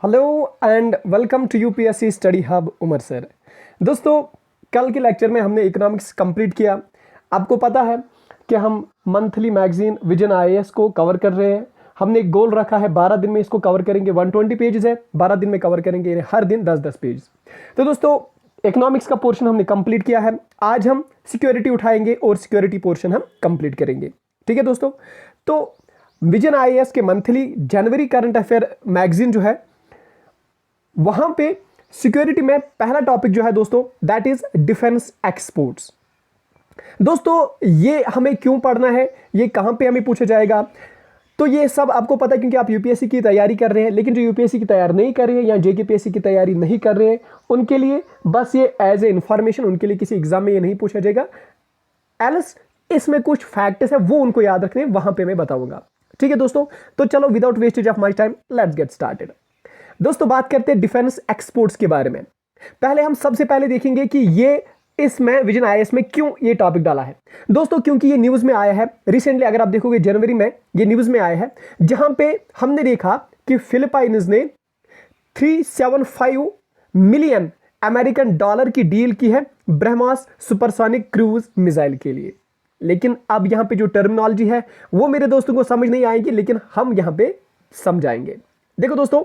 Hello and welcome to UPSC study hub Umar sir. दोस्तों, कल के लेक्चर में हमने इकोनॉमिक्स कंप्लीट किया। आपको पता है कि हम मंथली मैगजीन विजन आईएएस को कवर कर रहे हैं। हमने एक गोल रखा है 12 दिन में इसको कवर करेंगे। 120 पेजेस है, 12 दिन में कवर करेंगे, हर दिन 10-10 पेज। तो दोस्तों, इकोनॉमिक्स का पोर्शन हमने कंप्लीट किया है। आज हम सिक्योरिटी उठाएंगे और सिक्योरिटी पोर्शन हम कंप्लीट करेंगे। ठीक है दोस्तों, तो विजन आईएएस के मंथली जनवरी करंट अफेयर मैगजीन जो है, वहां पे सिक्योरिटी में पहला टॉपिक जो है दोस्तों, दैट इज डिफेंस एक्सपोर्ट्स। दोस्तों, ये हमें क्यों पढ़ना है, ये कहां पे हमें पूछा जाएगा, तो ये सब आपको पता है क्योंकि आप यूपीएससी की तैयारी कर रहे हैं। लेकिन जो यूपीएससी की तैयारी नहीं कर रहे हैं या जेकेपीएससी की तैयारी नहीं कर रहे हैं, उनके लिए बस ये एज ए इंफॉर्मेशन, उनके लिए किसी एग्जाम में ये नहीं पूछा जाएगा। एल्स इसमें कुछ फैक्ट्स है, वो उनको याद रखने, वहां पे मैं बताऊंगा। ठीक है दोस्तों, तो चलो without wastage of my time let's get started. दोस्तों, बात करते हैं डिफेंस एक्सपोर्ट्स के बारे में। पहले हम सबसे पहले देखेंगे कि ये इसमें विजन आईएएस में क्यों ये टॉपिक डाला है। दोस्तों, क्योंकि ये न्यूज में आया है रिसेंटली, अगर आप देखोगे जनवरी में ये न्यूज में आया है, जहां पे हमने देखा कि फिलीपाइंस ने 375 मिलियन अमेरिकन डॉलर की डील की है ब्रह्मास सुपरसोनिक क्रूज मिसाइल के लिए। लेकिन अब यहां पे जो टर्मिनोलॉजी है वो मेरे दोस्तों को समझ नहीं आएगी, लेकिन हम यहां पे समझाएंगे। देखो दोस्तों,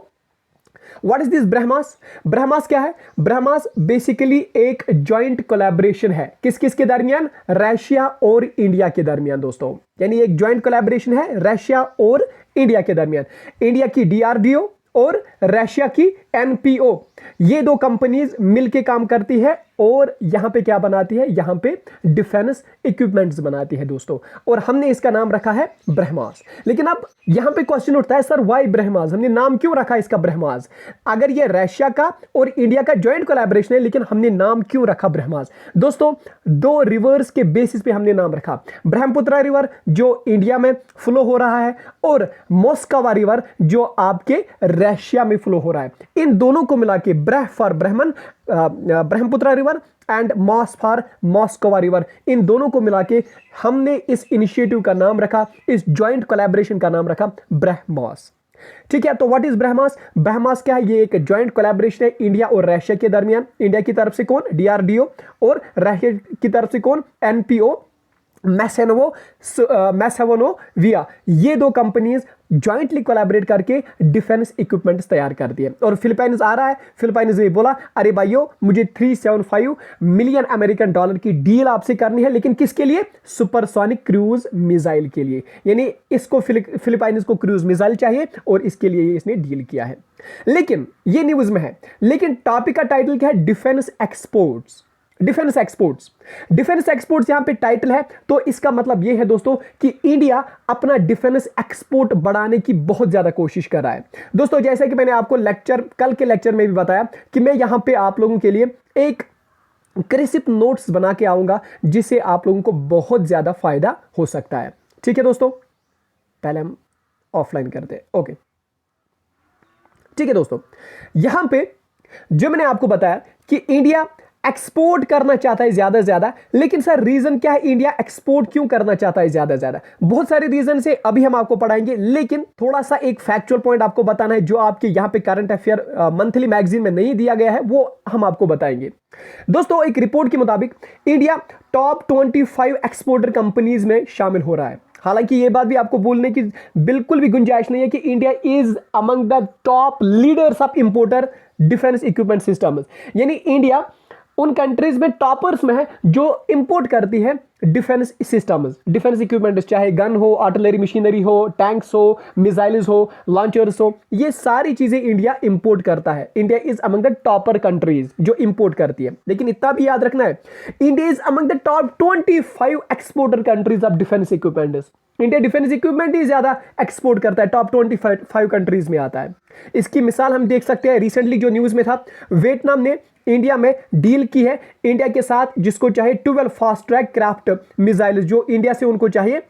what is this Brahma's? Brahma's क्या है? ब्रह्मास बेसिकली एक जॉइंट कोलैबोरेशन है। किस किस के दरमियान? रशिया और इंडिया के दरमियान दोस्तों। यानी एक जॉइंट कोलैबोरेशन है रशिया और इंडिया के दरमियान। इंडिया की डीआरडीओ और रशिया की एनपीओ, ये दो कंपनीज मिलके काम करती है और यहां पे क्या बनाती है? यहां पे डिफेंस इक्विपमेंट्स बनाती है दोस्तों, और हमने इसका नाम रखा है ब्रह्मास। लेकिन अब यहां पे क्वेश्चन उठता है, सर वाई ब्रह्मास? हमने नाम क्यों रखा इसका ब्रह्मास? अगर ये रशिया का और इंडिया का जॉइंट कोलैबोरेशन है, लेकिन हमने नाम क्यों रखा ब्रह्मास? दोस्तों, दो रिवर्स के बेसिस पे हमने नाम रखा। ब्रह्मपुत्र रिवर जो इंडिया में फ्लो हो रहा है, और मोस्कवा रिवर जो आपके रशिया में फ्लो हो रहा है। इन दोनों को मिला के Brah for Brahman, Brahmaputra river and Mos for Moskva river, इन दोनों को मिला के हमने इस इनिशिएटिव का नाम रखा, इस जॉइंट कोलैबोरेशन का नाम रखा ब्रह्मास। ठीक है, तो व्हाट इज ब्रह्मास? ब्रह्मास क्या है? ये एक जॉइंट कोलैबोरेशन है इंडिया और रशिया के दरमियान। इंडिया की तरफ से कौन? डीआरडीओ, और रशिया की तरफ से कौन? एनपीओ, मैसेवोनोविया। ये दो कंपनीज ज्वाइंटली कोलैबोरेट करके डिफेंस इक्विपमेंट्स तैयार करती है। और फिलीपाइंस आ रहा है, फिलीपाइंस ने बोला, अरे भाइयों, मुझे 375 मिलियन अमेरिकन डॉलर की डील आपसे करनी है, लेकिन किसके लिए? सुपरसोनिक क्रूज मिसाइल के लिए। यानी इसको फिलीपाइंस को क्रूज मिसाइल चाहिए और इसके लिए इसने डील किया है। लेकिन ये न्यूज में है, लेकिन टॉपिक का टाइटल क्या है? Defence exports. Defence exports, defence exports यहां पे टाइटल है, तो इसका मतलब यह है दोस्तों कि इंडिया अपना डिफेंस एक्सपोर्ट बढ़ाने की बहुत ज्यादा कोशिश कर रहा है। दोस्तों, जैसे कि मैंने आपको कल के लेक्चर में भी बताया कि मैं यहां पे आप लोगों के लिए एक क्रिस्प नोट्स बना के आऊंगा, जिससे आप लोगों को बहुत ज्यादा फायदा हो सकता है। ठीक है दोस्तों, पहले हम ऑफलाइन करते हैं। ओके, ठीक है दोस्तों, यहां पे जो मैंने आपको बताया कि इंडिया एक्सपोर्ट करना चाहता है ज्यादा से ज्यादा, लेकिन सर रीजन क्या है? इंडिया एक्सपोर्ट क्यों करना चाहता है ज्यादा से ज्यादा? बहुत सारे रीजन से अभी हम आपको पढ़ाएंगे, लेकिन थोड़ा सा एक फैक्चुअल पॉइंट आपको बताना है जो आपके यहां पे करंट अफेयर मंथली मैगजीन में नहीं दिया गया है, वो हम आपको बताएंगे। दोस्तों, एक रिपोर्ट के मुताबिक इंडिया टॉप 25 एक्सपोर्टर कंपनीज में शामिल हो रहा है। हालांकि यह बात भी आपको बोलने की बिल्कुल भी गुंजाइश नहीं है कि India is among the top leaders of importer defence equipment system. यानी इंडिया उन कंट्रीज में टॉपर्स में है जो इंपोर्ट करती है डिफेंस सिस्टम्स, डिफेंस इक्विपमेंट, चाहे गन हो, आर्टिलरी मशीनरी हो, टैंक्स हो, मिसाइल्स हो, लॉन्चर्स हो, ये सारी चीजें इंडिया इंपोर्ट करता है। India is among the topper countries जो इंपोर्ट करती है। लेकिन इतना भी याद रखना है, India is among the top 25 exporter countries of defence equipments. India defence equipment ही ज्यादा एक्सपोर्ट करता है, टॉप 25 कंट्रीज में आता है। इसकी मिसाल हम देख सकते हैं, रिसेंटली जो न्यूज में था, वियतनाम ने इंडिया में डील की है इंडिया के साथ, जिसको चाहे 12 फास्ट ट्रैक क्राफ्ट मिसाइल, जो इंडिया से उनको चाहिए।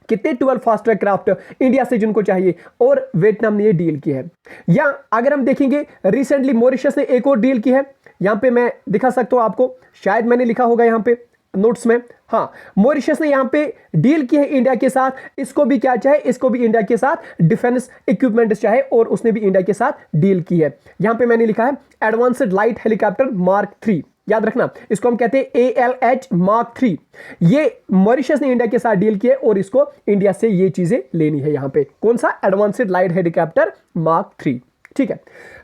कितने? 12 फास्ट ट्रैक क्राफ्ट इंडिया से जिनको चाहिए, और वियतनाम ने ये डील की है। या अगर हम देखेंगे, रिसेंटली मॉरिशस ने एक और डील की है। यहां पे मैं दिखा सकता हूं आपको, शायद मैंने लिखा होगा यहां पे, नोट्स में। हाँ, मॉरिशस ने यहाँ पे डील की है इंडिया के साथ, इसको भी क्या चाहे, इसको भी इंडिया के साथ डिफेंस इक्विपमेंट चाहे, और उसने भी इंडिया के साथ डील की है। यहाँ पे मैंने लिखा है एडवांस्ड लाइट हेलीकॉप्टर मार्क 3, याद रखना, इसको हम कहते हैं ALH मार्क 3। ये मॉरिशस ने इंडिया के साथ डील किया और इसको इंडिया से ये चीजें लेनी है। यहाँ पे कौन सा, एडवांस्ड लाइट हेलीकॉप्टर मार्क 3, ठीक है।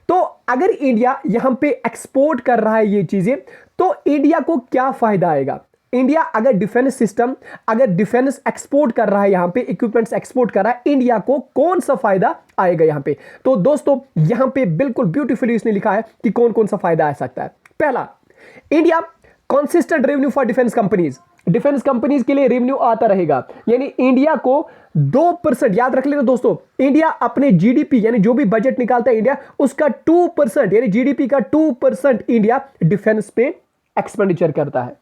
तो अगर इंडिया यहां पे एक्सपोर्ट कर रहा है ये चीजें, तो इंडिया को क्या फायदा आएगा? इंडिया अगर डिफेंस सिस्टम, अगर डिफेंस एक्सपोर्ट कर रहा है, यहां पे इक्विपमेंट्स एक्सपोर्ट कर रहा है, इंडिया को कौन सा फायदा आएगा यहां पे? तो दोस्तों यहां पे बिल्कुल ब्यूटीफुली इसने लिखा है कि कौन कौन सा फायदा आ सकता है। पहला, India consistent revenue for defence companies, defence companies के लिए रेवेन्यू आता रहेगा, यानी इंडिया को 2%, याद रख लेना दोस्तों, इंडिया अपने जीडीपी यानी जो भी बजट निकालता है इंडिया, उसका 2% यानी जीडीपी का 2% इंडिया डिफेंस पे एक्सपेंडिचर करता है।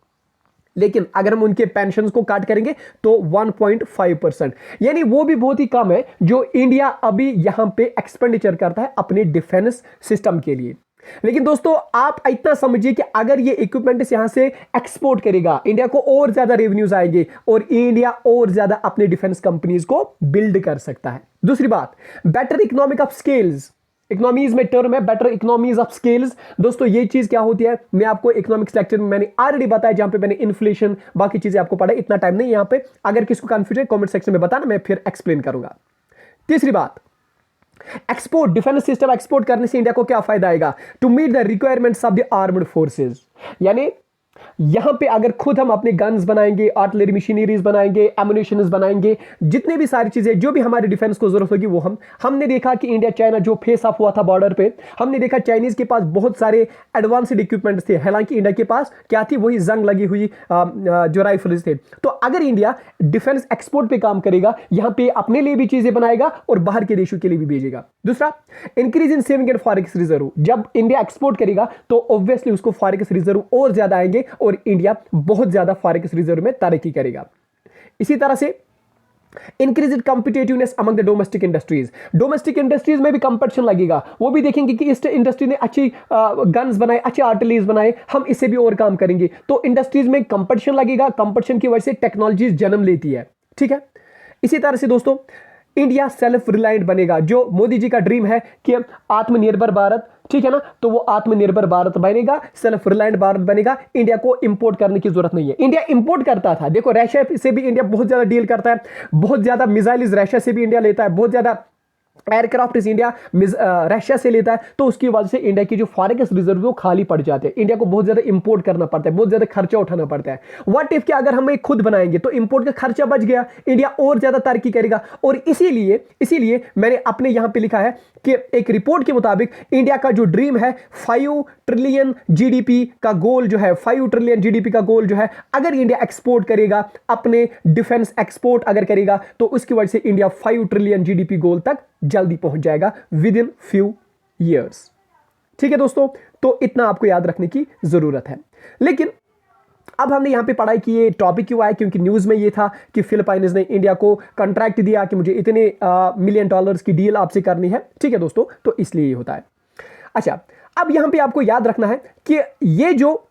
लेकिन अगर हम उनके पेंशन को काट करेंगे तो 1.5%, यानी वो भी बहुत ही कम है जो इंडिया अभी यहां पे एक्सपेंडिचर करता है अपने डिफेंस सिस्टम के लिए। लेकिन दोस्तों आप इतना समझिए कि अगर ये इक्विपमेंट यहां से एक्सपोर्ट करेगा, इंडिया को और ज्यादा रेवेन्यूज आएंगे और इंडिया और ज्यादा अपने डिफेंस कंपनीज को बिल्ड कर सकता है। दूसरी बात, better economic of scales, economies में टर्म है बेटर इकोनॉमीज ऑफ स्केल्स। दोस्तों ये चीज क्या होती है, मैं आपको इकोनॉमिक्स लेक्चर में मैंने ऑलरेडी बताया, जहां पे मैंने इन्फ्लेशन बाकी चीजें आपको पढ़ा, इतना टाइम नहीं यहां पे, अगर किसको कंफ्यूजन कमेंट सेक्शन में बताना, मैं फिर एक्सप्लेन करूंगा। तीसरी बात, एक्सपोर्ट, डिफेंस सिस्टम एक्सपोर्ट करने से इंडिया को क्या फायदा आएगा? To meet the requirements of the armed forces, यानी यहां पे अगर खुद हम अपने गन्स बनाएंगे, आर्टिलरी मशीनरीज बनाएंगे, एमुनिशंस बनाएंगे, जितने भी सारी चीजें जो भी हमारे डिफेंस को जरूरत होगी वो हमने देखा कि इंडिया चाइना जो फेस ऑफ हुआ था बॉर्डर पे, हमने देखा चाइनीज के पास बहुत सारे एडवांस्ड इक्विपमेंट्स थे, हालांकि इंडिया के पास क्या थी, वही जंग लगी हुई जो राइफल्स थे। तो अगर इंडिया डिफेंस एक्सपोर्ट पे काम करेगा, यहां पे अपने लिए भी चीजें बनाएगा और बाहर के देशों के लिए भी भेजेगा। दूसरा, increase in saving and forex reserve, जब इंडिया एक्सपोर्ट करेगा तो ऑब्वियसली उसको फॉरेक्स रिजर्व और ज्यादा आएंगे और इंडिया बहुत ज्यादा फॉरेक्स रिजर्व में तरक्की करेगा। इसी तरह से increase competitiveness among the domestic industries, domestic industries में भी कंपटीशन लगेगा, वो भी देखेंगे कि इस इंडस्ट्री ने अच्छी गन्स बनाए, अच्छे आर्टिलरीज बनाए, हम इससे भी और काम करेंगे, तो इंडस्ट्रीज में कंपटीशन लगेगा, कंपटीशन की वजह से टेक्नोलॉजीज जन्म लेती है, ठीक है। इसी तरह से दोस्तों इंडिया सेल्फ रिलायंट बनेगा, जो मोदी जी का ड्रीम है कि आत्मनिर्भर भारत, ठीक है ना, तो वो आत्मनिर्भर भारत बनेगा, सेल्फ रिलायंट भारत बनेगा, इंडिया को इंपोर्ट करने की जरूरत नहीं है। इंडिया इंपोर्ट करता था, देखो रशिया से भी इंडिया बहुत ज्यादा डील करता है, बहुत ज्यादा मिसाइल्स रशिया से भी इंडिया लेता है, बहुत ज्यादा एयरक्राफ्ट इस इंडिया रशिया से लेता है, तो उसकी वजह से इंडिया की जो फॉरेक्स रिजर्व वो खाली पड़ जाते हैं, इंडिया को बहुत ज्यादा इंपोर्ट करना पड़ता है, बहुत ज्यादा खर्चा उठाना पड़ता है। व्हाट इफ कि अगर हम एक खुद बनाएंगे तो इंपोर्ट का खर्चा बच गया, इंडिया और ज्यादा तरक्की करेगा। और इसीलिए मैंने अपने यहां पे लिखा है कि एक रिपोर्ट के मुताबिक इंडिया का जो ड्रीम है 5 ट्रिलियन जीडीपी का गोल जो है, 5 ट्रिलियन जीडीपी का गोल जो है, अगर इंडिया एक्सपोर्ट करेगा, अपने डिफेंस एक्सपोर्ट अगर करेगा, तो उसकी वजह से इंडिया 5 ट्रिलियन जीडीपी गोल तक जल्दी पहुंच जाएगा विद इन फ्यू ईयर्स, ठीक है दोस्तों। तो इतना आपको याद रखने की जरूरत है। लेकिन अब हमने यहां पे पढ़ाई की, ये टॉपिक क्यों आया, क्योंकि न्यूज में ये था कि फिलीपाइंस ने इंडिया को कॉन्ट्रैक्ट दिया कि मुझे इतने $मिलियन की डील आपसे करनी है, ठीक है दोस्तों, तो इसलिए ये होता है। अच्छा, अब यहां पे आपको याद रखना है कि ये जो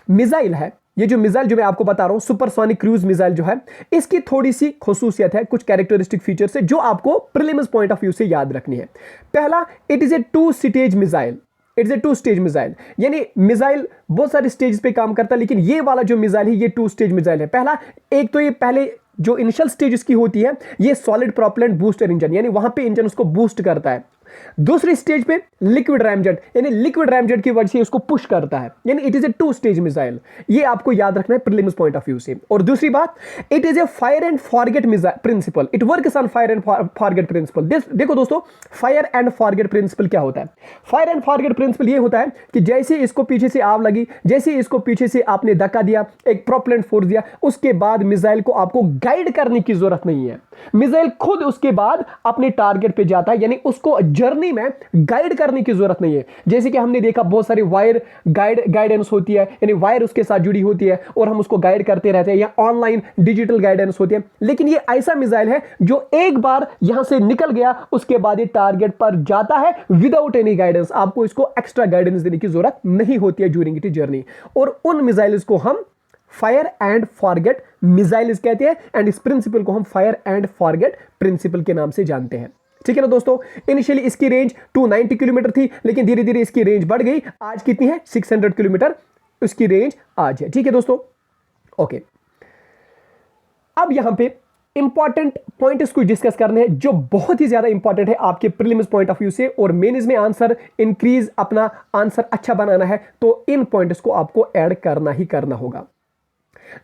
मिसाइल है, ये जो मिसाइल जो मैं आपको बता रहा हूं, सुपरसोनिक क्रूज मिसाइल जो है, इसकी थोड़ी सी खुसूसियत है, कुछ कैरेक्टरिस्टिक फीचर्स है जो आपको प्रीलिम्स पॉइंट ऑफ व्यू से याद रखनी है। पहला, it is A 2 stage missile, it's a 2 stage missile, यानी मिसाइल बहुत सारे स्टेज पे काम करता है, लेकिन ये वाला जो मिसाइल है ये 2 स्टेज मिसाइल है। पहला, एक तो ये पहले जो इनिशियल स्टेज इसकी होती है, ये सॉलिड प्रोपेलेंट बूस्टर इंजन, यानी वहां पे इंजन उसको बूस्ट करता है। दूसरी स्टेज पे लिक्विड रैमजेट, यानी लिक्विड रैमजेट की वजह से उसको पुश करता है, यानी it is A 2 stage missile. ये आपको याद रखना है प्रीलिम्स पॉइंट ऑफ व्यू से। और दूसरी बात, it is a fire and forget principle, it works on fire and forget principle. देखो दोस्तों, फायर एंड फॉरगेट प्रिंसिपल क्या होता है? फायर एंड फॉरगेट प्रिंसिपल ये होता है कि जैसे इसको पीछे से आग लगी, जैसे इसको पीछे से आपने धक्का दिया, एक प्रोपेलेंट फोर्स दिया, उसके बाद मिसाइल को आपको गाइड करने की जरूरत नहीं है, मिसाइल खुद उसके बाद अपने टारगेट पे जाता है, यानी उसको जर्नी में गाइड करने की जरूरत नहीं है। जैसे कि हमने देखा बहुत सारी वायर गाइडेंस होती है, यानी वायर उसके साथ जुड़ी होती है और हम उसको गाइड करते रहते हैं, या ऑनलाइन डिजिटल गाइडेंस होती है। लेकिन ये ऐसा मिसाइल है जो एक बार यहां से निकल गया, उसके बाद ये टारगेट पर जाता है विदाउट एनी गाइडेंस, आपको इसको एक्स्ट्रा गाइडेंस देने की जरूरत नहीं होती है ड्यूरिंग इट जर्नी। और उन मिसाइल्स को हम फायर एंड फॉरगेट मिसाइल कहते हैं, एंड इस प्रिंसिपल को हम फायर एंड फॉरगेट प्रिंसिपल के नाम से जानते हैं। ठीक है ना दोस्तों, इनिशियली इसकी रेंज 290 किलोमीटर थी, लेकिन धीरे धीरे इसकी रेंज बढ़ गई, आज कितनी है 600 किलोमीटर उसकी रेंज आज है। ठीक है दोस्तों, ओके। अब यहां पे इंपॉर्टेंट पॉइंट इसको डिस्कस करने हैं जो बहुत ही ज्यादा इंपॉर्टेंट है आपके प्रीलिम्स पॉइंट ऑफ व्यू से, और मेंस में आंसर इंक्रीज, अपना आंसर अच्छा बनाना है तो इन पॉइंट्स को आपको ऐड करना ही करना होगा।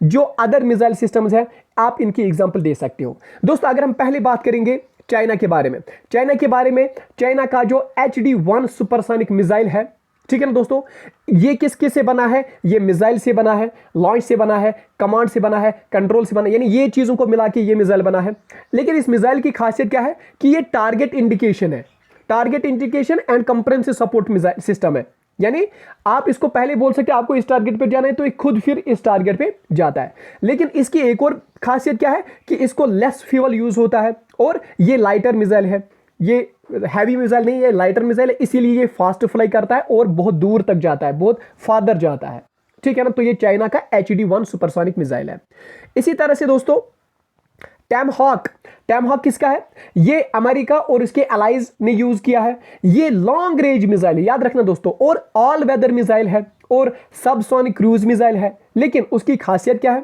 जो अदर मिसाइल सिस्टम्स है आप इनकी एग्जांपल दे सकते हो। दोस्तों अगर हम पहले बात करेंगे चाइना के बारे में, चाइना का जो HD-1 सुपरसोनिक मिसाइल है, ठीक है ना दोस्तों, ये किसके से बना है, ये मिसाइल से बना है, लॉन्च से बना है, कमांड से बना है, कंट्रोल से बना है, यानी ये चीजों को मिला के ये मिसाइल बना है। लेकिन इस मिसाइल की खासियत क्या है कि ये टारगेट इंडिकेशन है, target indication and comprehensive support missile system है। यानी आप इसको पहले बोल सकते हैं आपको इस टारगेट पे जाना है तो ये खुद फिर इस टारगेट पे जाता है। लेकिन इसकी एक और खासियत क्या है कि इसको लेस फ्यूल यूज होता है, और ये लाइटर मिसाइल है, ये हैवी मिसाइल नहीं है, लाइटर मिसाइल है, इसीलिए ये फास्ट फ्लाई करता है और बहुत दूर तक जाता है, बहुत फादर जाता है। ठीक है ना, तो ये चाइना का HD-1 सुपरसोनिक मिसाइल है। इसी तरह से दोस्तों टैमहॉक किसका है, ये अमेरिका और इसके अलाइज ने यूज किया है। ये लॉन्ग रेंज मिसाइल है, याद रखना दोस्तों, और ऑल वेदर मिसाइल है और सबसोनिक क्रूज मिसाइल है। लेकिन उसकी खासियत क्या है,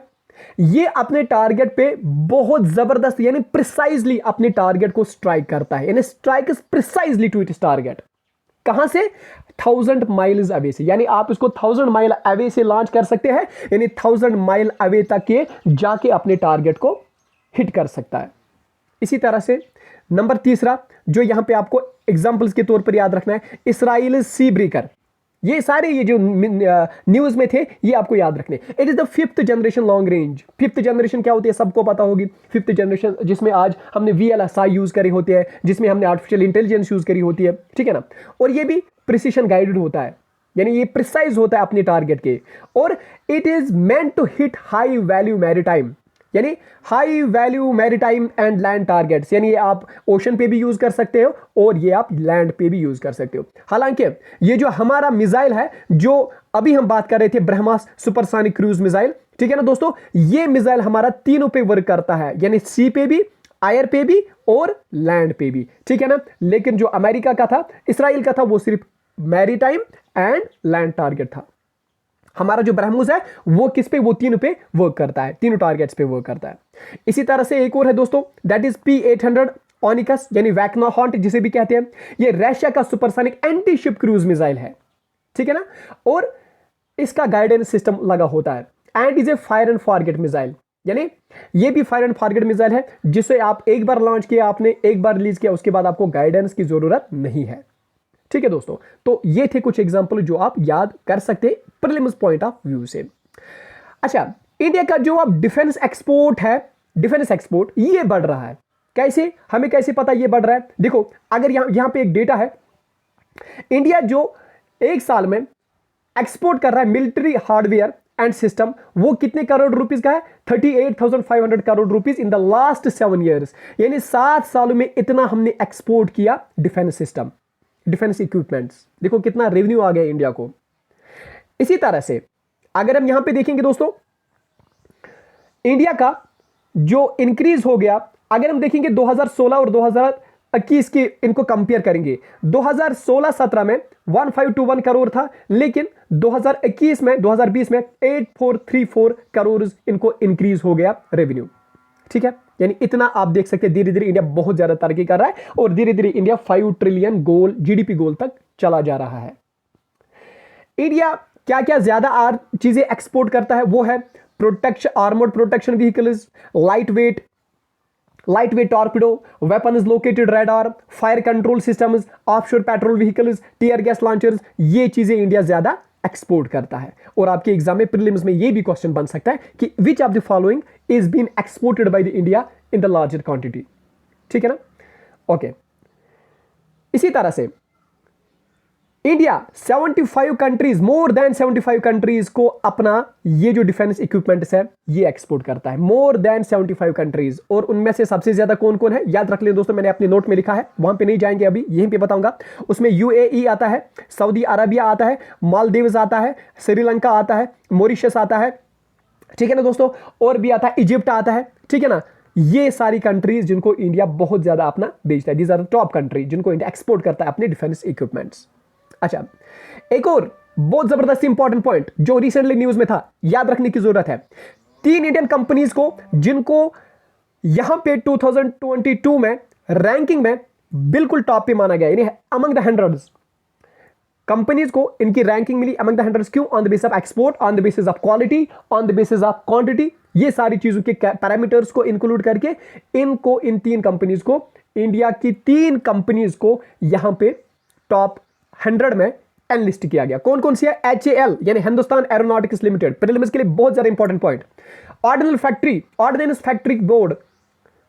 ये अपने टारगेट पे बहुत जबरदस्त यानी प्रिसाइजली अपने टारगेट को स्ट्राइक करता है, यानी strike precisely to its target. कहां से, 1000 माइल्स अवे से, यानी आप इसको 1000 माइल अवे से लॉन्च कर सकते हैं, यानी 1000 माइल अवे तक के जाके अपने टारगेट को हिट कर सकता है। इसी तरह से नंबर तीसरा जो यहां पे आपको एग्जांपल्स के तौर पर याद रखना है, इस्राइल सी ब्रेकर, ये सारे ये जो न्यूज में थे ये आपको याद रखने। It is the 5th generation long range. 5th generation क्या होती है सबको पता होगी, 5th जनरेशन जिसमें आज हमने VLSI यूज करी होती है, जिसमें हमने आर्टिफिशियल इंटेलिजेंस यूज करी होती है, ठीक है ना, और ये भी प्रिसिशन गाइडेड होता है, यानी ये प्रिसाइज होता है अपने टारगेट के, और it is meant to hit high value maritime, यानी high value maritime and land targets, यानी ये आप ओशन पे भी यूज कर सकते हो और ये आप लैंड पे भी यूज कर सकते हो। हालांकि ये जो हमारा मिसाइल है जो अभी हम बात कर रहे थे ब्रह्मास सुपरसोनिक क्रूज मिसाइल, ठीक है ना दोस्तों, ये मिसाइल हमारा तीनों पे वर्क करता है, यानी सी पे भी, एयर पे भी और लैंड पे भी, ठीक है ना। लेकिन जो अमेरिका का था, इसराइल का था, वो सिर्फ मैरीटाइम एंड लैंड टारगेट था। हमारा जो ब्रह्मोस है वो किस पे, वो तीनों पे वर्क करता है, तीनों टारगेट्स पे वर्क करता है। इसी तरह से एक और है दोस्तों, दैट इज P-800 ओनिकस, यानी वैक्नाहॉन्ट जिसे भी कहते हैं। ये रशिया का supersonic anti ship cruise missile है, ठीक है ना, और इसका गाइडेंस सिस्टम लगा होता है, and is a fire and forget missile, यानी ये भी फायर एंड फॉरगेट मिसाइल है जिसे आप एक बार लॉन्च किया, आपने एक बार रिलीज किया, उसके बाद आपको गाइडेंस की जरूरत नहीं है। ठीक है दोस्तों, तो ये थे कुछ एग्जांपल जो आप याद कर सकते हैं प्रीलिम्स पॉइंट ऑफ व्यू से। अच्छा, इंडिया का जो आप डिफेंस एक्सपोर्ट है, डिफेंस एक्सपोर्ट ये बढ़ रहा है, कैसे, हमें कैसे पता ये बढ़ रहा है? देखो, अगर यहां पे एक डेटा है, इंडिया जो एक साल में एक्सपोर्ट कर रहा है मिलिट्री हार्डवेयर एंड सिस्टम, वो कितने करोड़ रुपीस का है, 38,500 crore rupees in the last 7 years, यानी 7 सालों में इतना हमने एक्सपोर्ट किया डिफेंस सिस्टम, डिफेंस इक्विपमेंट्स। देखो कितना रेवेन्यू आ गया इंडिया को। इसी तरह से अगर हम यहां पे देखेंगे दोस्तों, इंडिया का जो इंक्रीज हो गया, अगर हम देखेंगे 2016 और 2021 की इनको कंपेयर करेंगे, 2016-17 में 1521 करोड़ था, लेकिन 2021 में 2020 में 8434 करोड़ इनको इंक्रीज हो गया रेवेन्यू, ठीक है। यानी इतना आप देख सकते हैं धीरे धीरे इंडिया बहुत ज्यादा तरक्की कर रहा है और धीरे धीरे इंडिया 5 ट्रिलियन गोल जीडीपी गोल तक चला जा रहा है। इंडिया क्या क्या ज्यादा चीजें एक्सपोर्ट करता है, वो है protection, armoured protection vehicles, light weight torpedo, weapons located radar, fire control systems, offshore petrol vehicles, tear gas launchers, ये चीजें इंडिया ज्यादा एक्सपोर्ट करता है। और आपके एग्जाम में प्रीलिम्स में ये भी क्वेश्चन बन सकता है कि which of the following is been exported by the India in the larger quantity, ठीक है ना। ओके, इसी तरह से India 75 countries, more than 75 countries को अपना ये जो डिफेंस इक्विपमेंट्स है ये एक्सपोर्ट करता है, मोर देन 75 कंट्रीज। और उनमें से सबसे ज्यादा कौन कौन है याद रख ले दोस्तों, मैंने अपने नोट में लिखा है, वहां पे नहीं जाएंगे, अभी यहीं पे बताऊंगा। उसमें UAE आता है, सऊदी अरबिया आता है, मालदीव्स आता है, श्रीलंका आता है, मॉरिशस आता है, ठीक है ना दोस्तों। और भी आता है, इजिप्ट आता है, ठीक है ना। ये सारी कंट्रीज जिनको इंडिया बहुत ज्यादा अपना बेचता है, these are the top country जिनको इंडिया एक्सपोर्ट करता है अपने डिफेंस इक्विपमेंट्स। अच्छा, एक और बहुत जबरदस्त इंपॉर्टेंट पॉइंट जो रिसेंटली न्यूज में था, याद रखने की जरूरत है। 3 इंडियन कंपनीज को जिनको यहां पे 2022 में रैंकिंग में बिल्कुल टॉप पे माना गया, यानी अमंग द हंड्रेड्स कंपनीज को इनकी रैंकिंग मिली अमंग द हंड्रेड्स। क्यों? On the basis of export, on the basis of quality, on the basis of quantity. ये सारी चीजों के पैरामीटर्स को इंक्लूड करके इनको, इन 3 कंपनीज को, इंडिया की 3 कंपनीज को यहां पे टॉप 100 में एनलिस्ट किया गया। कौन कौन सी है? HAL यानी हिंदुस्तान एरोनॉटिक्स लिमिटेड, प्रीलिम्स के लिए बहुत ज्यादा important point. Ordnance factory board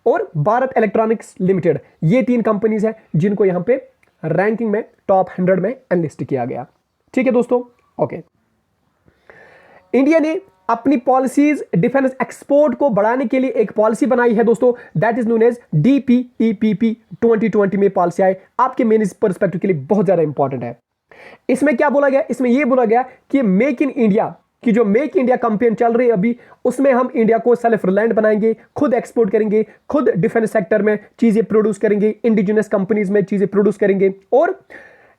और भारत इलेक्ट्रॉनिक्स लिमिटेड, ये 3 कंपनीज हैं जिनको यहां पे रैंकिंग में टॉप 100 में एनलिस्ट किया गया। ठीक है दोस्तों, ओके। इंडिया ने अपनी पॉलिसीज डिफेंस एक्सपोर्ट को बढ़ाने के लिए एक पॉलिसी बनाई है दोस्तों, that is known as DPEPP 2020 में पॉलिसी आई, आपके मेन पर्सपेक्टिव के लिए बहुत ज्यादा इंपॉर्टेंट है। इसमें क्या बोला गया? इसमें यह बोला गया कि मेक इन इंडिया की जो मेक इंडिया कैंपेन चल रही है अभी, उसमें हम इंडिया को सेल्फ रिलायंट बनाएंगे, खुद एक्सपोर्ट करेंगे, खुद डिफेंस सेक्टर में चीजें प्रोड्यूस करेंगे, इंडिजिनस कंपनीज में चीजें प्रोड्यूस करेंगे और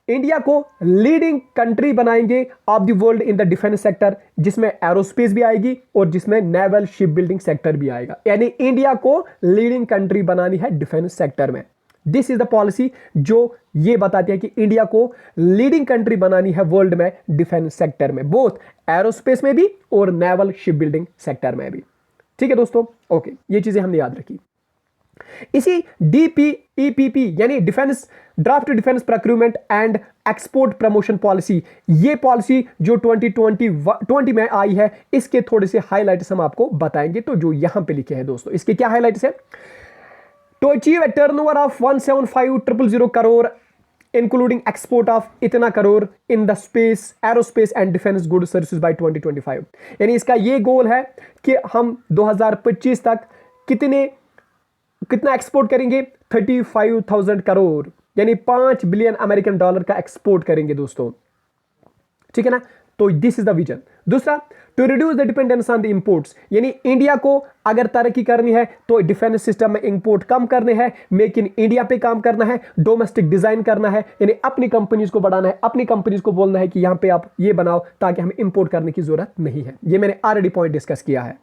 इंडिया को लीडिंग कंट्री बनाएंगे of the world in the defence sector, जिसमें एरोस्पेस भी आएगी और जिसमें नेवल शिप बिल्डिंग सेक्टर भी आएगा। यानी इंडिया को लीडिंग कंट्री बनानी है डिफेंस सेक्टर में। दिस इज द पॉलिसी जो ये बताती है कि इंडिया को लीडिंग कंट्री बनानी है वर्ल्ड में डिफेंस सेक्टर में, बोथ एरोस्पेस में भी और नेवल शिप बिल्डिंग सेक्टर में भी। ठीक है दोस्तों, ओके, ये चीजें हमने याद रखी। इसी DPEPP यानी defence draft defence procurement and export promotion policy, ये पॉलिसी जो 2020 में आई है, इसके थोड़े से हाइलाइट्स हम आपको बताएंगे। तो जो यहां पे लिखे हैं दोस्तों, इसके क्या हाइलाइट्स है? To achieve a turnover of 175,000 crore including export of इतना crore in the space, aerospace and defence good services by 2025। यानी इसका ये गोल है कि हम 2025 तक कितना एक्सपोर्ट करेंगे? 35,000 करोड़ यानी 5 बिलियन अमेरिकन डॉलर का एक्सपोर्ट करेंगे दोस्तों। ठीक है ना। तो दिस इज द विजन। दूसरा, to reduce the dependence on the imports, यानी इंडिया को अगर तरक्की करनी है तो डिफेंस सिस्टम में इंपोर्ट कम करने हैं, मेक इन इंडिया पे काम करना है, डोमेस्टिक डिजाइन करना है, यानी अपनी कंपनीज को बढ़ाना है, अपनी कंपनीज को बोलना है कि यहां पे आप ये बनाओ ताकि हमें इंपोर्ट करने की जरूरत नहीं है। ये मैंने ऑलरेडी पॉइंट डिस्कस किया है।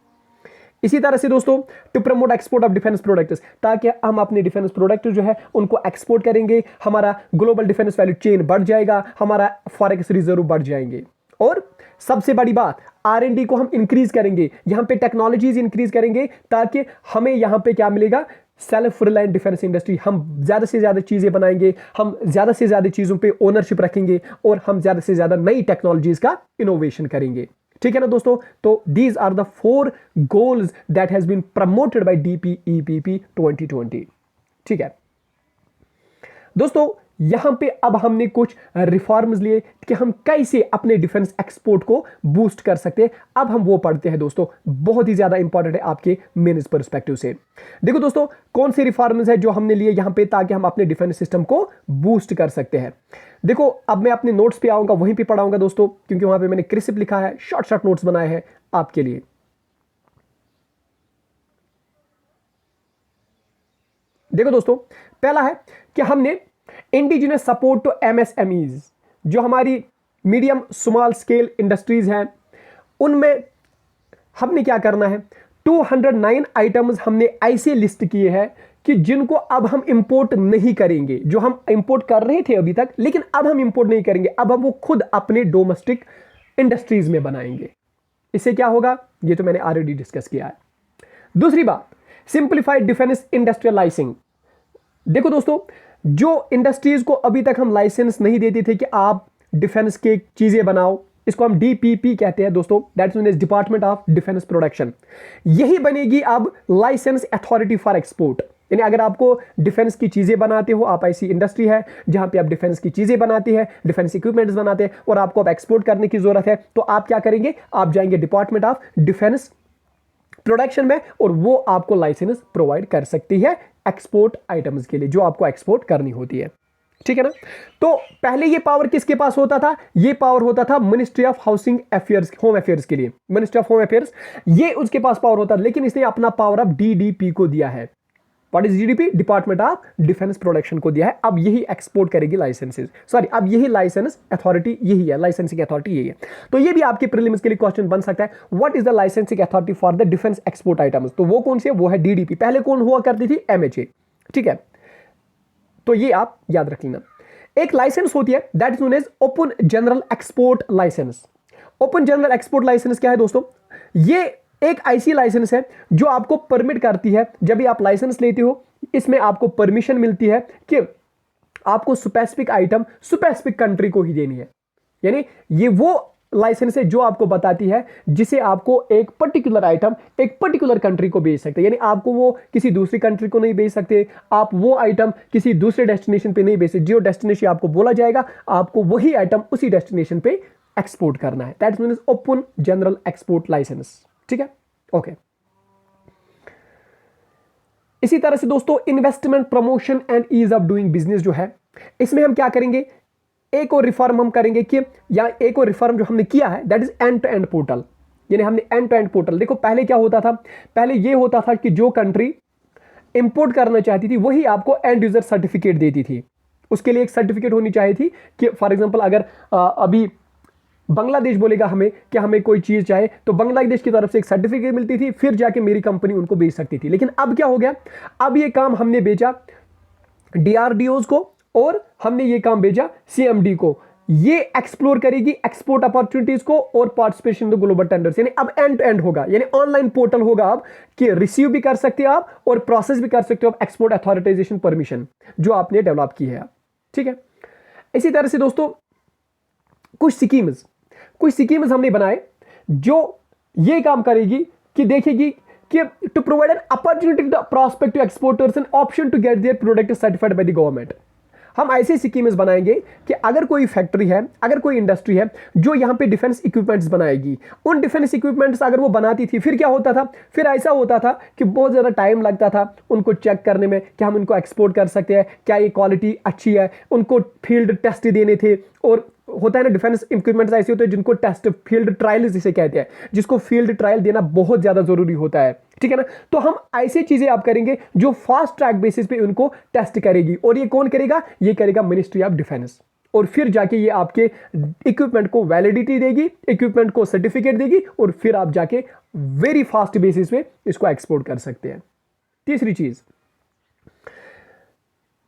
इसी तरह से दोस्तों, to promote export of defence products, ताकि हम अपने डिफेंस प्रोडक्ट जो है उनको एक्सपोर्ट करेंगे, हमारा ग्लोबल डिफेंस वैल्यू चेन बढ़ जाएगा, हमारा फॉरेक्स रिजर्व बढ़ जाएंगे। और सबसे बड़ी बात, R&D को हम इंक्रीज करेंगे, यहां पे टेक्नोलॉजीज इंक्रीज करेंगे ताकि हमें यहां पे क्या मिलेगा? Self reliant defence industry. हम ज्यादा से ज्यादा चीजें बनाएंगे, हम ज्यादा से ज्यादा चीजों पे ओनरशिप रखेंगे और हम ज्यादा से ज्यादा नई टेक्नोलॉजीज का इनोवेशन करेंगे। ठीक है ना दोस्तों। तो these are the 4 goals that has been promoted by DPEPP 2020। ठीक है दोस्तों, यहां पे अब हमने कुछ रिफॉर्म्स लिए कि हम कैसे अपने डिफेंस एक्सपोर्ट को बूस्ट कर सकते हैं। अब हम वो पढ़ते हैं दोस्तों, बहुत ही ज्यादा इंपॉर्टेंट है आपके मेन पर्सपेक्टिव से। देखो दोस्तों, कौन से रिफॉर्म्स है जो हमने लिए यहां पे ताकि हम अपने डिफेंस सिस्टम को बूस्ट कर सकते हैं। देखो, अब मैं अपने नोट्स पे आऊंगा, वहीं पे पढ़ाऊंगा दोस्तों, क्योंकि वहां पे मैंने क्रिस्प लिखा है, शॉर्ट शॉर्ट नोट्स बनाए हैं आपके लिए। देखो दोस्तों, पहला है कि हमने इंडिजिनस सपोर्ट टू MSMEs, जो हमारी मीडियम स्मॉल स्केल इंडस्ट्रीज हैं, उनमें हमने क्या करना है? 209 आइटम्स हमने ऐसे लिस्ट किए हैं कि जिनको अब हम इंपोर्ट नहीं करेंगे, जो हम इंपोर्ट कर रहे थे अभी तक, लेकिन अब हम इंपोर्ट नहीं करेंगे, अब हम वो खुद अपने डोमेस्टिक इंडस्ट्रीज में बनाएंगे। इससे क्या होगा? ये तो मैंने ऑलरेडी डिस्कस किया है। दूसरी बात, सिंप्लीफाइड डिफेंस इंडस्ट्रियलाइजिंग। देखो दोस्तों, जो इंडस्ट्रीज को अभी तक हम लाइसेंस नहीं देते थे कि आप डिफेंस के चीजें बनाओ, इसको हम DPP कहते हैं दोस्तों, that means department of defence production. यही बनेगी अब लाइसेंस अथॉरिटी फॉर एक्सपोर्ट। यानी अगर आपको डिफेंस की चीजें बनाते हो, आप ऐसी इंडस्ट्री है जहां पे आप डिफेंस की चीजें बनाते हैं, डिफेंस इक्विपमेंट्स बनाते हैं और आपको अब एक्सपोर्ट करने की जरूरत है, तो आप क्या करेंगे? आप जाएंगे डिपार्टमेंट ऑफ डिफेंस प्रोडक्शन में और वो आपको लाइसेंस प्रोवाइड कर सकती है एक्सपोर्ट आइटम्स के लिए, जो आपको एक्सपोर्ट करनी होती है। ठीक है ना। तो पहले ये पावर किसके पास होता था, ये पावर होता था ministry of housing affairs, home affairs के लिए, मिनिस्ट्री ऑफ होम अफेयर्स, ये उसके पास पावर होता था। लेकिन इसने अपना पावर अब डीडीपी को दिया है। What is DDP, department of defence production को दिया है। अब यही एक्सपोर्ट करेगी लाइसेंसेज, सॉरी अब यही लाइसेंस अथॉरिटी यही है, लाइसेंसिंग अथॉरिटी यही है। तो ये भी आपके प्रीलिम्स के लिए क्वेश्चन बन सकता है, what is the licensing authority for the defence export items. तो वो कौन सी है, वो है डीडीपी। पहले कौन हुआ करती थी, एमएचए, ठीक है। तो ये आप याद रख लेना। एक लाइसेंस होती है that is known as open general export licence. Open general export licence क्या है दोस्तों, ये एक ऐसी लाइसेंस है जो आपको परमिट करती है, जब भी आप लाइसेंस लेते हो इसमें आपको परमिशन मिलती है कि आपको स्पेसिफिक आइटम स्पेसिफिक कंट्री को ही देनी है। यानी ये वो लाइसेंस है जो आपको बताती है जिसे आपको एक पर्टिकुलर आइटम एक पर्टिकुलर कंट्री को बेच सकते हैं। यानी आपको वो किसी दूसरी कंट्री को नहीं बेच सकते, आप वो आइटम किसी दूसरे डेस्टिनेशन पे नहीं बेच सकते। जो डेस्टिनेशन आपको बोला जाएगा आपको वही आइटम उसी डेस्टिनेशन पे एक्सपोर्ट करना है। That means open general export licence, ठीक है, ओके। इसी तरह से दोस्तों investment promotion and ease of doing business जो है, इसमें हम क्या करेंगे, एक और रिफॉर्म हम करेंगे कि, या एक और रिफॉर्म जो हमने किया है that is end to end portal. यानी हमने एंड टू एंड पोर्टल, देखो पहले क्या होता था, पहले ये होता था कि जो कंट्री इंपोर्ट करना चाहती थी वही आपको एंड यूजर सर्टिफिकेट देती थी। उसके लिए एक सर्टिफिकेट होनी चाहिए थी कि फॉर एग्जांपल अगर अभी बांग्लादेश बोलेगा हमें कि हमें कोई चीज चाहे तो बांग्लादेश की तरफ से एक सर्टिफिकेट मिलती थी, फिर जाके मेरी कंपनी उनको बेच सकती थी। लेकिन अब क्या हो गया, अब ये काम हमने बेचा डीआरडीओज को और हमने ये काम भेजा सीएमडी को। ये एक्सप्लोर करेगी एक्सपोर्ट अपॉर्चुनिटीज को और पार्टिसिपेशन इन ग्लोबल टेंडर्स। यानी अब एंड टू एंड होगा, यानी ऑनलाइन पोर्टल होगा अब कि रिसीव भी कर सकते हो आप और प्रोसेस भी कर सकते हो आप एक्सपोर्ट अथॉरिटाइजेशन परमिशन जो आपने डेवलप की है, ठीक है। इसी तरह से दोस्तों कुछ स्कीम्स हमने बनाए जो ये काम करेगी कि देखेगी कि to provide an opportunity to prospective exporters an option to get their product certified by the government. हम ऐसे स्कीम्स बनाएंगे कि अगर कोई फैक्ट्री है, अगर कोई इंडस्ट्री है जो यहाँ पे डिफेंस इक्विपमेंट्स बनाएगी, उन डिफेंस इक्विपमेंट्स अगर वो बनाती थी, फिर क्या होता था, फिर ऐसा होता था कि बहुत ज़्यादा टाइम लगता था उनको चेक करने में कि हम इनको एक्सपोर्ट कर सकते हैं, क्या ये क्वालिटी अच्छी है, उनको फील्ड टेस्ट देने थे। और होता है ना डिफेंस इक्विपमेंट्स ऐसे होते हैं जिनको टेस्ट फील्ड ट्रायल जिसे कहते हैं, जिसको फील्ड ट्रायल देना बहुत ज़्यादा ज़रूरी होता है, ठीक है ना। तो हम ऐसी चीज़ें आप करेंगे जो फास्ट ट्रैक बेसिस पे उनको टेस्ट करेगी। और ये कौन करेगा, ये करेगा मिनिस्ट्री ऑफ डिफेंस। और फिर जाके ये आपके इक्विपमेंट को वैलिडिटी देगी, इक्विपमेंट को सर्टिफिकेट देगी और फिर आप जाके वेरी फास्ट बेसिस पे इसको एक्सपोर्ट कर सकते हैं। तीसरी चीज़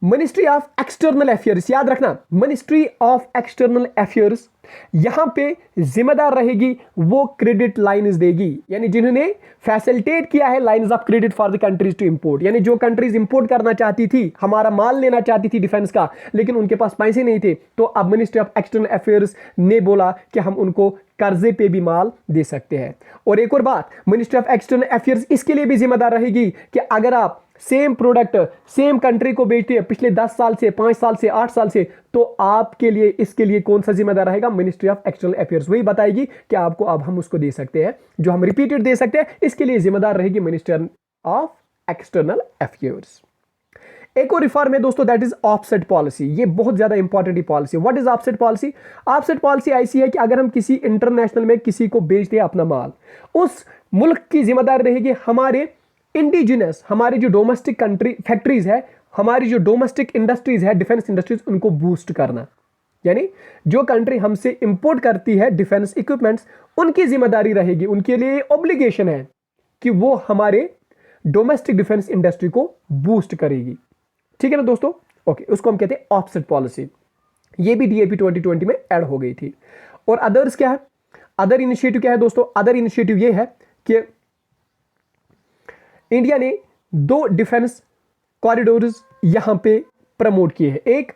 मिनिस्ट्री ऑफ एक्सटर्नल अफेयर्स, याद रखना मिनिस्ट्री ऑफ एक्सटर्नल अफेयर्स यहां पे जिम्मेदार रहेगी, वो क्रेडिट लाइन्स देगी। यानी जिन्होंने फैसिलिटेट किया है lines of credit for the countries to import, यानी जो कंट्रीज इंपोर्ट करना चाहती थी, हमारा माल लेना चाहती थी डिफेंस का, लेकिन उनके पास पैसे नहीं थे, तो अब मिनिस्ट्री ऑफ एक्सटर्नल अफेयर्स ने बोला कि हम उनको कर्जे पे भी माल दे सकते हैं। और एक और बात, मिनिस्ट्री ऑफ एक्सटर्नल अफेयर्स इसके लिए भी जिम्मेदार रहेगी कि अगर आप सेम प्रोडक्ट सेम कंट्री को बेचते हैं पिछले 10 साल से, 5 साल से, 8 साल से, तो आपके लिए इसके लिए कौन सा जिम्मेदार रहेगा, मिनिस्ट्री ऑफ एक्सटर्नल अफेयर्स। वही बताएगी कि आपको अब हम उसको दे सकते हैं, जो हम रिपीटेड दे सकते हैं, इसके लिए जिम्मेदार रहेगी मिनिस्ट्री ऑफ एक्सटर्नल अफेयर्स। एक और रिफॉर्म है दोस्तों दैट इज ऑफसेट पॉलिसी। ये बहुत ज्यादा important policy. What is offset policy? Offset policy ऐसी है कि अगर हम किसी इंटरनेशनल में किसी को बेचते हैं अपना माल, उस मुल्क की जिम्मेदारी रहेगी हमारे इंडिजिनस, हमारी जो डोमेस्टिक कंट्री फैक्ट्रीज है, हमारी जो डोमेस्टिक इंडस्ट्रीज है, डिफेंस इंडस्ट्रीज, उनको बूस्ट करना। यानी जो कंट्री हमसे इंपोर्ट करती है डिफेंस इक्विपमेंट्स, उनकी जिम्मेदारी रहेगी, उनके लिए ऑब्लिगेशन है कि वो हमारे डोमेस्टिक डिफेंस इंडस्ट्री को बूस्ट करेगी, ठीक है ना दोस्तों। ओके, उसको हम कहते हैं ऑफसेट पॉलिसी। ये भी डीएपी 2020 में ऐड हो गई थी। और अदर्स क्या है, अदर इनिशिएटिव क्या है दोस्तों? अदर इनिशिएटिव ये है कि इंडिया ने 2 डिफेंस कॉरिडोर्स यहां पे प्रमोट किए हैं, एक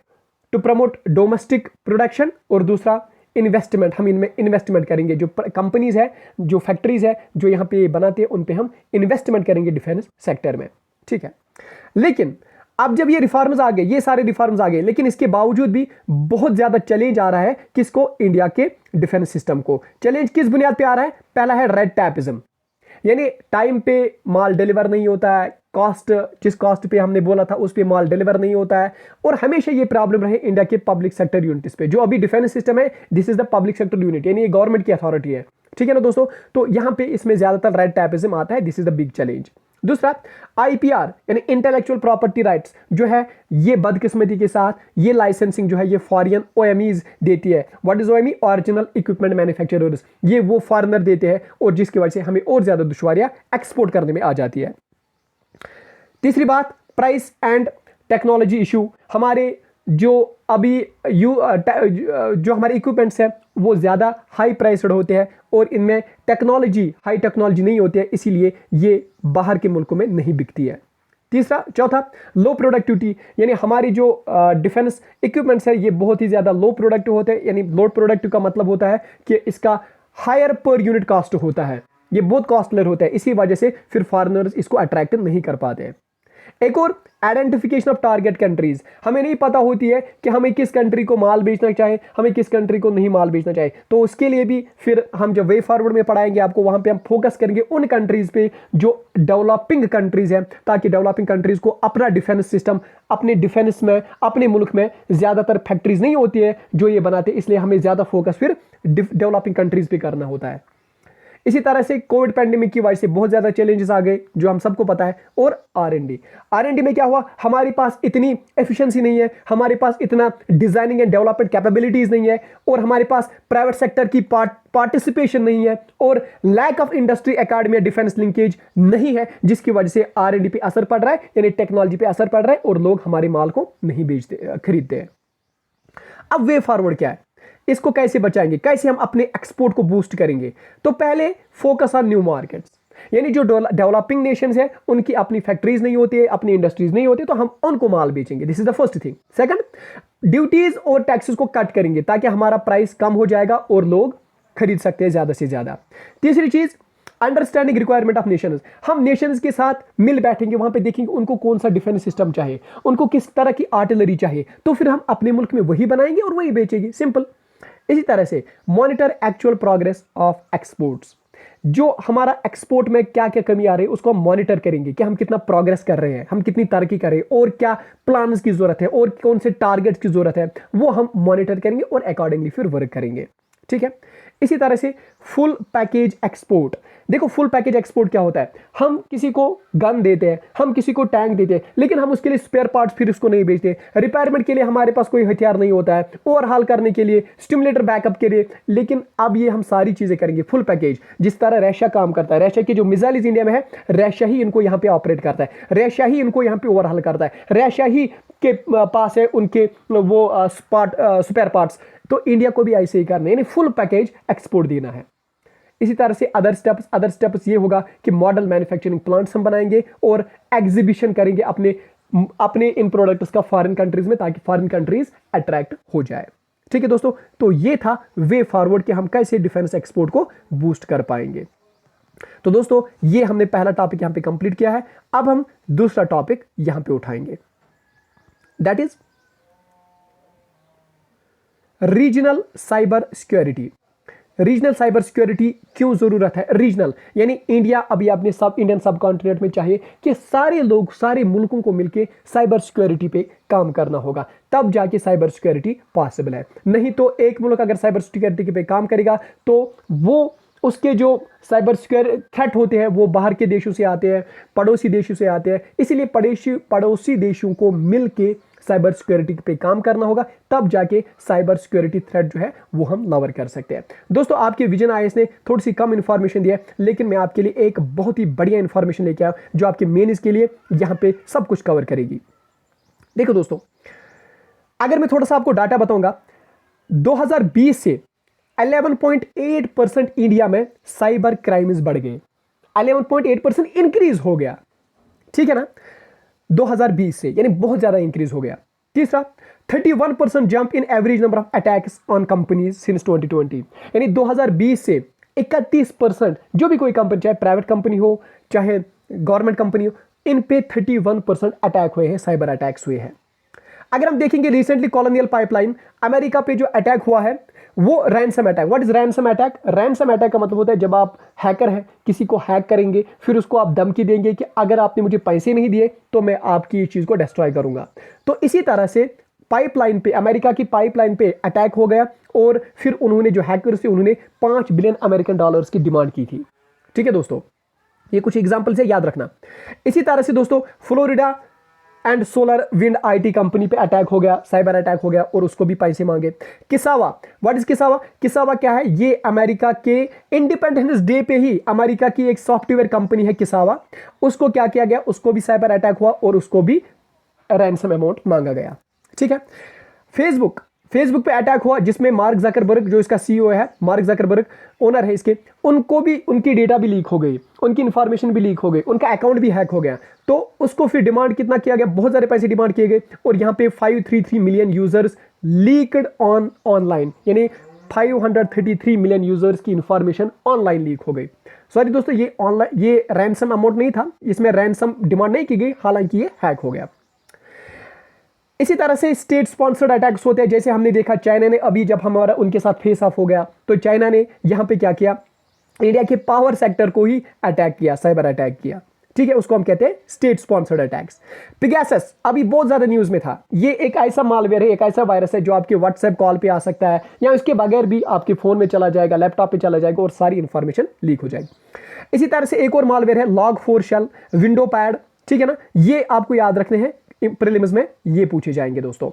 टू प्रमोट डोमेस्टिक प्रोडक्शन और दूसरा इन्वेस्टमेंट। हम इनमें इन्वेस्टमेंट करेंगे, जो कंपनीज है, जो फैक्ट्रीज है, जो यहां पे बनाते हैं, उन पे हम इन्वेस्टमेंट करेंगे डिफेंस सेक्टर में, ठीक है। लेकिन अब जब ये रिफॉर्म्स आ गए, ये सारे रिफॉर्म्स आ गए, लेकिन इसके बावजूद भी बहुत ज्यादा चैलेंज आ रहा है किसको? इंडिया के डिफेंस सिस्टम को। चैलेंज किस बुनियाद पे आ रहा है? पहला है रेड टैपिज्म, यानी टाइम पे माल डिलीवर नहीं होता है, कॉस्ट, जिस कॉस्ट पे हमने बोला था उस पे माल डिलीवर नहीं होता है। और हमेशा ये प्रॉब्लम रहे इंडिया के पब्लिक सेक्टर यूनिट्स पे। जो अभी डिफेंस सिस्टम है, this is the public sector unit, यानी ये गवर्नमेंट की अथॉरिटी है, ठीक है ना दोस्तों। तो यहाँ पे इसमें ज्यादातर रेड टैपिज्म आता है, this is the big challenge. दूसरा आईपीआर यानी इंटेलेक्चुअल प्रॉपर्टी राइट्स जो है, ये बदकिस्मती के साथ ये लाइसेंसिंग जो है ये फॉरेन ओएमईज देती है। What is OME? Original equipment manufacturers, ये वो फॉरेनर देते हैं और जिसकी वजह से हमें और ज्यादा दुश्वारियां एक्सपोर्ट करने में आ जाती है। तीसरी बात, प्राइस एंड टेक्नोलॉजी इशू। हमारे जो अभी जो हमारे इक्विपमेंट्स हैं वो ज़्यादा हाई प्राइस्ड होते हैं और इनमें टेक्नोलॉजी हाई टेक्नोलॉजी नहीं होती है, इसीलिए ये बाहर के मुल्कों में नहीं बिकती है। चौथा लो प्रोडक्टिविटी, यानी हमारी जो डिफेंस इक्विपमेंट्स है ये बहुत ही ज़्यादा लो प्रोडक्टिव होते हैं। यानी लो प्रोडक्टिव का मतलब होता है कि इसका हायर पर यूनिट कॉस्ट होता है, ये बहुत कॉस्टलर होता है, इसी वजह से फिर फॉरेनर्स इसको अट्रैक्ट नहीं कर पाते हैं। एक और आइडेंटिफिकेशन ऑफ टारगेट कंट्रीज, हमें नहीं पता होती है कि हमें किस कंट्री को माल बेचना चाहिए, हमें किस कंट्री को नहीं माल बेचना चाहिए। तो उसके लिए भी फिर हम जब वे फॉरवर्ड में पढ़ाएंगे आपको, वहां पे हम फोकस करेंगे उन कंट्रीज पे जो डेवलपिंग कंट्रीज हैं, ताकि डेवलपिंग कंट्रीज को अपना डिफेंस सिस्टम, अपने डिफेंस में अपने मुल्क में ज्यादातर फैक्ट्रीज नहीं होती है जो ये बनाते, इसलिए हमें ज्यादा फोकस फिर डेवलपिंग कंट्रीज पे करना होता है। इसी तरह से कोविड पैंडेमिक की वजह से बहुत ज्यादा चैलेंजेस आ गए जो हम सबको पता है। और आर एंड डी में क्या हुआ, हमारे पास इतनी एफिशिएंसी नहीं है, हमारे पास इतना डिजाइनिंग एंड डेवलपमेंट कैपेबिलिटीज नहीं है, और हमारे पास प्राइवेट सेक्टर की पार्टिसिपेशन नहीं है, और lack of industry academy defence linkage नहीं है, जिसकी वजह से आर एंड डी पे असर पड़ रहा है, यानी टेक्नोलॉजी पे असर पड़ रहा है और लोग हमारे माल को नहीं बेचते, खरीदते हैं। अब वे फॉरवर्ड क्या है, इसको कैसे बचाएंगे, कैसे हम अपने एक्सपोर्ट को बूस्ट करेंगे? तो पहले फोकस ऑन न्यू मार्केट्स, यानी जो डेवलपिंग नेशंस है उनकी अपनी फैक्ट्रीज नहीं होती है, अपनी इंडस्ट्रीज नहीं होती, तो हम उनको माल बेचेंगे, this is the first thing. Second, duties और टैक्सेस को कट करेंगे ताकि हमारा प्राइस कम हो जाएगा और लोग खरीद सकते हैं ज्यादा से ज्यादा। तीसरी चीज, अंडरस्टैंडिंग रिक्वायरमेंट ऑफ नेशंस, हम नेशंस के साथ मिल बैठेंगे, वहां पे देखेंगे उनको कौन सा डिफेंस सिस्टम चाहिए, उनको किस तरह की आर्टिलरी चाहिए, तो फिर हम अपने मुल्क में वही बनाएंगे और वही बेचेंगे, सिंपल। इसी तरह से monitor actual progress of exports, जो हमारा एक्सपोर्ट में क्या क्या कमी आ रही है उसको हम मॉनिटर करेंगे कि हम कितना प्रोग्रेस कर रहे हैं, हम कितनी तरक्की कर रहे हैं, और क्या प्लान्स की जरूरत है और कौन से टारगेट्स की जरूरत है, वो हम मॉनिटर करेंगे और अकॉर्डिंगली फिर वर्क करेंगे, ठीक है। इसी तरह से फुल पैकेज एक्सपोर्ट, देखो फुल पैकेज एक्सपोर्ट क्या होता है, हम किसी को गन देते हैं, हम किसी को टैंक देते हैं, लेकिन हम उसके लिए स्पेयर पार्ट्स फिर उसको नहीं बेचते, रिपेयरमेंट के लिए हमारे पास कोई हथियार नहीं होता है, ओवरहाल करने के लिए, स्टिमुलेटर बैकअप के लिए, लेकिन अब ये हम सारी चीजें करेंगे फुल पैकेज। जिस तरह रशिया काम करता है, रशिया की जो मिसाइल्स इंडिया में है, रशिया ही इनको यहाँ पे ऑपरेट करता है, रशिया ही इनको यहाँ पे ओवरहाल करता है, रशिया ही के पास है उनके वो स्पेयर पार्ट्स, तो इंडिया को भी ऐसे ही करना है, यानी फुल पैकेज एक्सपोर्ट देना है। इसी तरह से अदर स्टेप्स ये होगा कि मॉडल मैन्युफैक्चरिंग प्लांट्स हम बनाएंगे और एग्जीबिशन करेंगे अपने इन प्रोडक्ट्स का फॉरेन कंट्रीज में, ताकि फॉरेन कंट्रीज अट्रैक्ट हो जाए, ठीक है दोस्तों। तो ये था वे फॉरवर्ड कि हम कैसे डिफेंस एक्सपोर्ट को बूस्ट कर पाएंगे। तो दोस्तों ये हमने पहला टॉपिक यहां पे कंप्लीट किया है। अब हम दूसरा टॉपिक यहां पे उठाएंगे, that is regional cyber security. Regional cyber security क्यों जरूरत है? रीजनल यानी इंडिया, अभी आपने सब इंडियन सब कॉन्टिनेंट में चाहिए कि सारे लोग, सारे मुल्कों को मिलकर साइबर सिक्योरिटी पे काम करना होगा, तब जाके साइबर सिक्योरिटी पॉसिबल है। नहीं तो एक मुल्क अगर साइबर सिक्योरिटी पे काम करेगा तो वो उसके जो साइबर सिक्योरिटी थ्रेट होते हैं वो बाहर के देशों से आते हैं, पड़ोसी देशों से आते हैं, इसीलिए पड़ोसी देशों को मिलके साइबर सिक्योरिटी पे काम करना होगा, तब जाके साइबर सिक्योरिटी थ्रेट जो है वो हम लवर कर सकते हैं। दोस्तों आपके विजन आईएएस ने थोड़ी सी कम इंफॉर्मेशन दी है, लेकिन मैं आपके लिए एक बहुत ही बढ़िया इंफॉर्मेशन लेके आया जो आपके मेंस के लिए यहाँ पे सब कुछ कवर करेगी। देखो दोस्तों, अगर मैं थोड़ा सा आपको डाटा बताऊंगा, 2020 से 11.8% इंडिया में साइबर क्राइम्स बढ़ गए, 11.8% इंक्रीज हो गया, ठीक है ना, 2020 से, यानी बहुत ज्यादा इंक्रीज हो गया। तीसरा, 31% jump in average number of attacks on companies since 2020, यानी 2020 से 31% जो भी कोई कंपनी, चाहे प्राइवेट कंपनी हो चाहे गवर्नमेंट कंपनी हो, इन पे 31% अटैक हुए हैं, साइबर अटैक्स हुए हैं। अगर हम देखेंगे रिसेंटली कॉलोनियल पाइपलाइन, अमेरिका पे जो अटैक हुआ है वो ransom attack. What is ransom attack? Ransom attack का मतलब होता है जब आप हैकर हैं, किसी को हैक करेंगे, फिर उसको आप धमकी देंगे कि अगर आपने मुझे पैसे नहीं दिए तो मैं आपकी इस चीज को डिस्ट्रॉय करूंगा। तो इसी तरह से पाइपलाइन पे, अमेरिका की पाइपलाइन पे अटैक हो गया और फिर उन्होंने जो हैकर्स थे उन्होंने 5 बिलियन अमेरिकन डॉलर्स की डिमांड की थी। ठीक है दोस्तों, ये कुछ एग्जांपल से याद रखना। इसी तरह से दोस्तों Florida and solar wind IT company पे अटैक हो गया, साइबर अटैक हो गया और उसको भी पैसे मांगे। किसावा, व्हाट इज किसावा? किसावा क्या है? ये अमेरिका के इंडिपेंडेंस डे पे ही अमेरिका की एक सॉफ्टवेयर कंपनी है किसावा, उसको क्या किया गया? उसको भी साइबर अटैक हुआ और उसको भी रैंसम अमाउंट मांगा गया। ठीक है। फेसबुक पे अटैक हुआ जिसमें मार्क जकरबर्ग, जो इसका सीईओ है, मार्क जकरबर्ग ओनर है इसके, उनको भी उनकी डेटा भी लीक हो गई, उनकी इंफॉर्मेशन भी लीक हो गई, उनका अकाउंट भी हैक हो गया। तो उसको फिर डिमांड कितना किया गया? बहुत सारे पैसे डिमांड किए गए और यहाँ पे 533 मिलियन यूजर्स लीक्ड ऑनलाइन, यानी 533 मिलियन यूजर्स की इंफॉर्मेशन ऑनलाइन लीक हो गई। सॉरी दोस्तों, ये ऑनलाइन, ये रैंसम अमाउंट नहीं था, इसमें रैंसम डिमांड नहीं की गई, हालांकि ये हैक हो गया। इसी तरह से स्टेट स्पॉन्सर्ड अटैक्स होते हैं, जैसे हमने देखा चाइना ने अभी जब हमारा उनके साथ फेस ऑफ हो गया तो चाइना ने यहां पे क्या किया? इंडिया के पावर सेक्टर को ही अटैक किया, साइबर अटैक किया। ठीक है, उसको हम कहते हैं स्टेट स्पॉन्सर्ड अटैक्स। पिगासस अभी बहुत ज्यादा न्यूज में था। ये एक ऐसा मालवेयर है, एक ऐसा वायरस है जो आपके व्हाट्सएप कॉल पे आ सकता है या उसके बगैर भी आपके फोन में चला जाएगा, लैपटॉप पे चला जाएगा और सारी इंफॉर्मेशन लीक हो जाएगी। इसी तरह से एक और मालवेयर है log4shell, विंडो पैड। ठीक है ना, ये आपको याद रखने हैं, प्रीलिम्स में ये पूछे जाएंगे दोस्तों।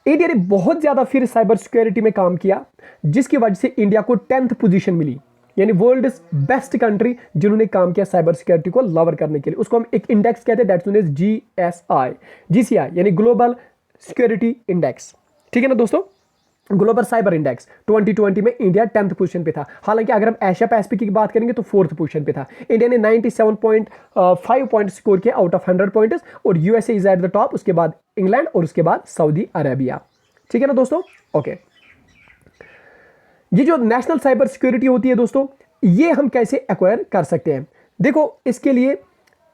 इंडिया ने बहुत ज्यादा फिर साइबर सिक्योरिटी में काम किया, जिसकी वजह से इंडिया को 10th पोजीशन मिली, यानी वर्ल्ड बेस्ट कंट्री जिन्होंने काम किया साइबर सिक्योरिटी को लवर करने के लिए। उसको हम एक इंडेक्स कहते हैं, दैट्स नोन एज GCI यानी ग्लोबल सिक्योरिटी इंडेक्स। ठीक है ना दोस्तों, ग्लोबल साइबर इंडेक्स 2020 में इंडिया 10th पोजीशन पे था। हालांकि अगर हम एशिया पैसिफिक की बात करेंगे तो 4th पोजीशन पे था। इंडिया ने 97.5 पॉइंट स्कोर किया आउट ऑफ 100 पॉइंट्स और USA is at the top, उसके बाद इंग्लैंड और उसके बाद सऊदी अरेबिया। ठीक है ना दोस्तों, ओके। ये जो नेशनल साइबर सिक्योरिटी होती है दोस्तों, ये हम कैसे एक्वायर कर सकते हैं? देखो, इसके लिए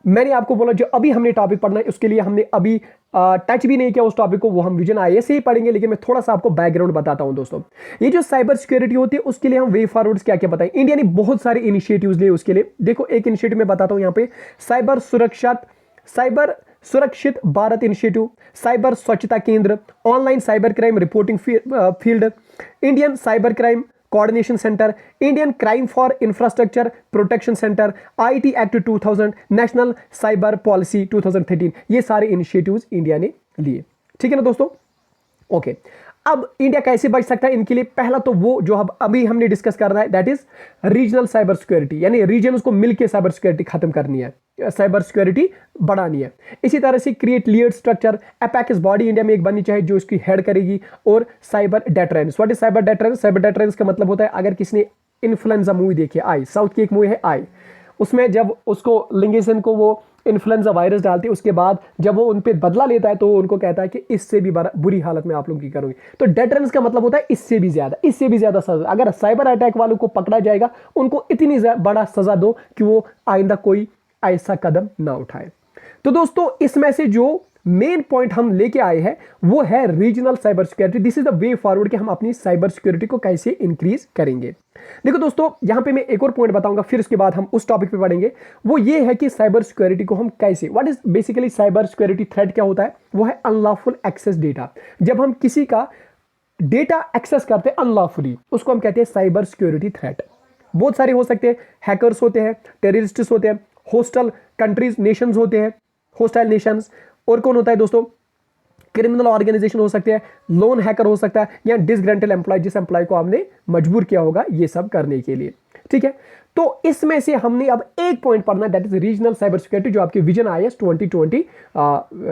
मैंने आपको बोला जो अभी हमने टॉपिक पढ़ना है उसके लिए हमने अभी टच भी नहीं किया उस टॉपिक को, वो हम विजन आईएएस से ही पढ़ेंगे, लेकिन मैं थोड़ा सा आपको बैकग्राउंड बताता हूं दोस्तों। ये जो साइबर सिक्योरिटी होती है उसके लिए हम वे फॉरवर्ड्स क्या क्या बताएं। इंडिया ने बहुत सारे इनिशिएटिव्स लिए उसके लिए। देखो, एक इनिशिएटिव मैं बताता हूं यहाँ पे, साइबर सुरक्षित भारत इनिशिएटिव, साइबर स्वच्छता केंद्र, online cyber crime reporting field, Indian cyber crime coordination centre, Indian crime for infrastructure protection centre, IT act 2000, national cyber policy 2013। ये सारे इनिशिएटिव्स इंडिया ने लिए। ठीक है ना दोस्तों, ओके। अब इंडिया कैसे बच सकता है इनके लिए? पहला तो वो जो अभी हमने डिस्कस करना है, that is regional cyber security, यानी रीजन को मिलकर साइबर सिक्योरिटी खत्म करनी है, साइबर सिक्योरिटी बढ़ानी है। इसी तरह से create layered structure, Apex body India में एक बननी चाहिए जो इसकी हेड करेगी, और cyber deterrence. What is cyber deterrence? Cyber deterrence का मतलब होता है, अगर किसी ने इन्फ्लुएंजा मूवी देखी है, आई, साउथ की एक मूवी है आई, उसमें जब उसको लिंगेसन को वो इन्फ्लुएंजा वायरस डालती है, उसके बाद जब वो उन पे बदला लेता है तो वो उनको कहता है कि इससे भी बुरी हालत में आप लोगों की करूंगी। तो डेटरेंस का मतलब होता है इससे भी ज्यादा सजा। अगर साइबर अटैक वालों को पकड़ा जाएगा, उनको इतनी बड़ा सजा दो कि वो आइंदा कोई ऐसा कदम ना उठाए। तो दोस्तों, इसमें से जो मेन पॉइंट हम लेके आए हैं वो है regional cyber security. This is the way forward कि हम अपनी साइबर सिक्योरिटी को कैसे इंक्रीज करेंगे। देखो दोस्तों, यहां पे मैं एक और पॉइंट बताऊंगा, फिर उसके बाद हम उस टॉपिक पे पढ़ेंगे। वो ये है कि साइबर सिक्योरिटी को हम कैसे, what is basically cyber security threat क्या होता है? वो है अनलॉफुल एक्सेस डेटा। जब हम किसी का डेटा एक्सेस करते हैं अनलॉफुली, उसको हम कहते हैं साइबर सिक्योरिटी थ्रेट। बहुत सारे हो सकते हैं, हैकर्स होते हैं, टेररिस्ट्स होते हैं, होस्टल कंट्रीज नेशंस होते हैं, होस्टाइल नेशंस, और कौन होता है दोस्तों? क्रिमिनल ऑर्गेनाइजेशन हो सकते हैं, लोन हैकर हो सकता है, या डिसग्रेंटेड एम्प्लॉय, जिस एम्प्लॉय को आपने मजबूर किया होगा ये सब करने के लिए। ठीक है, तो इसमें से हमने अब एक पॉइंट पढ़ना, that is regional cyber security, जो आपके विजन आईएएस 2020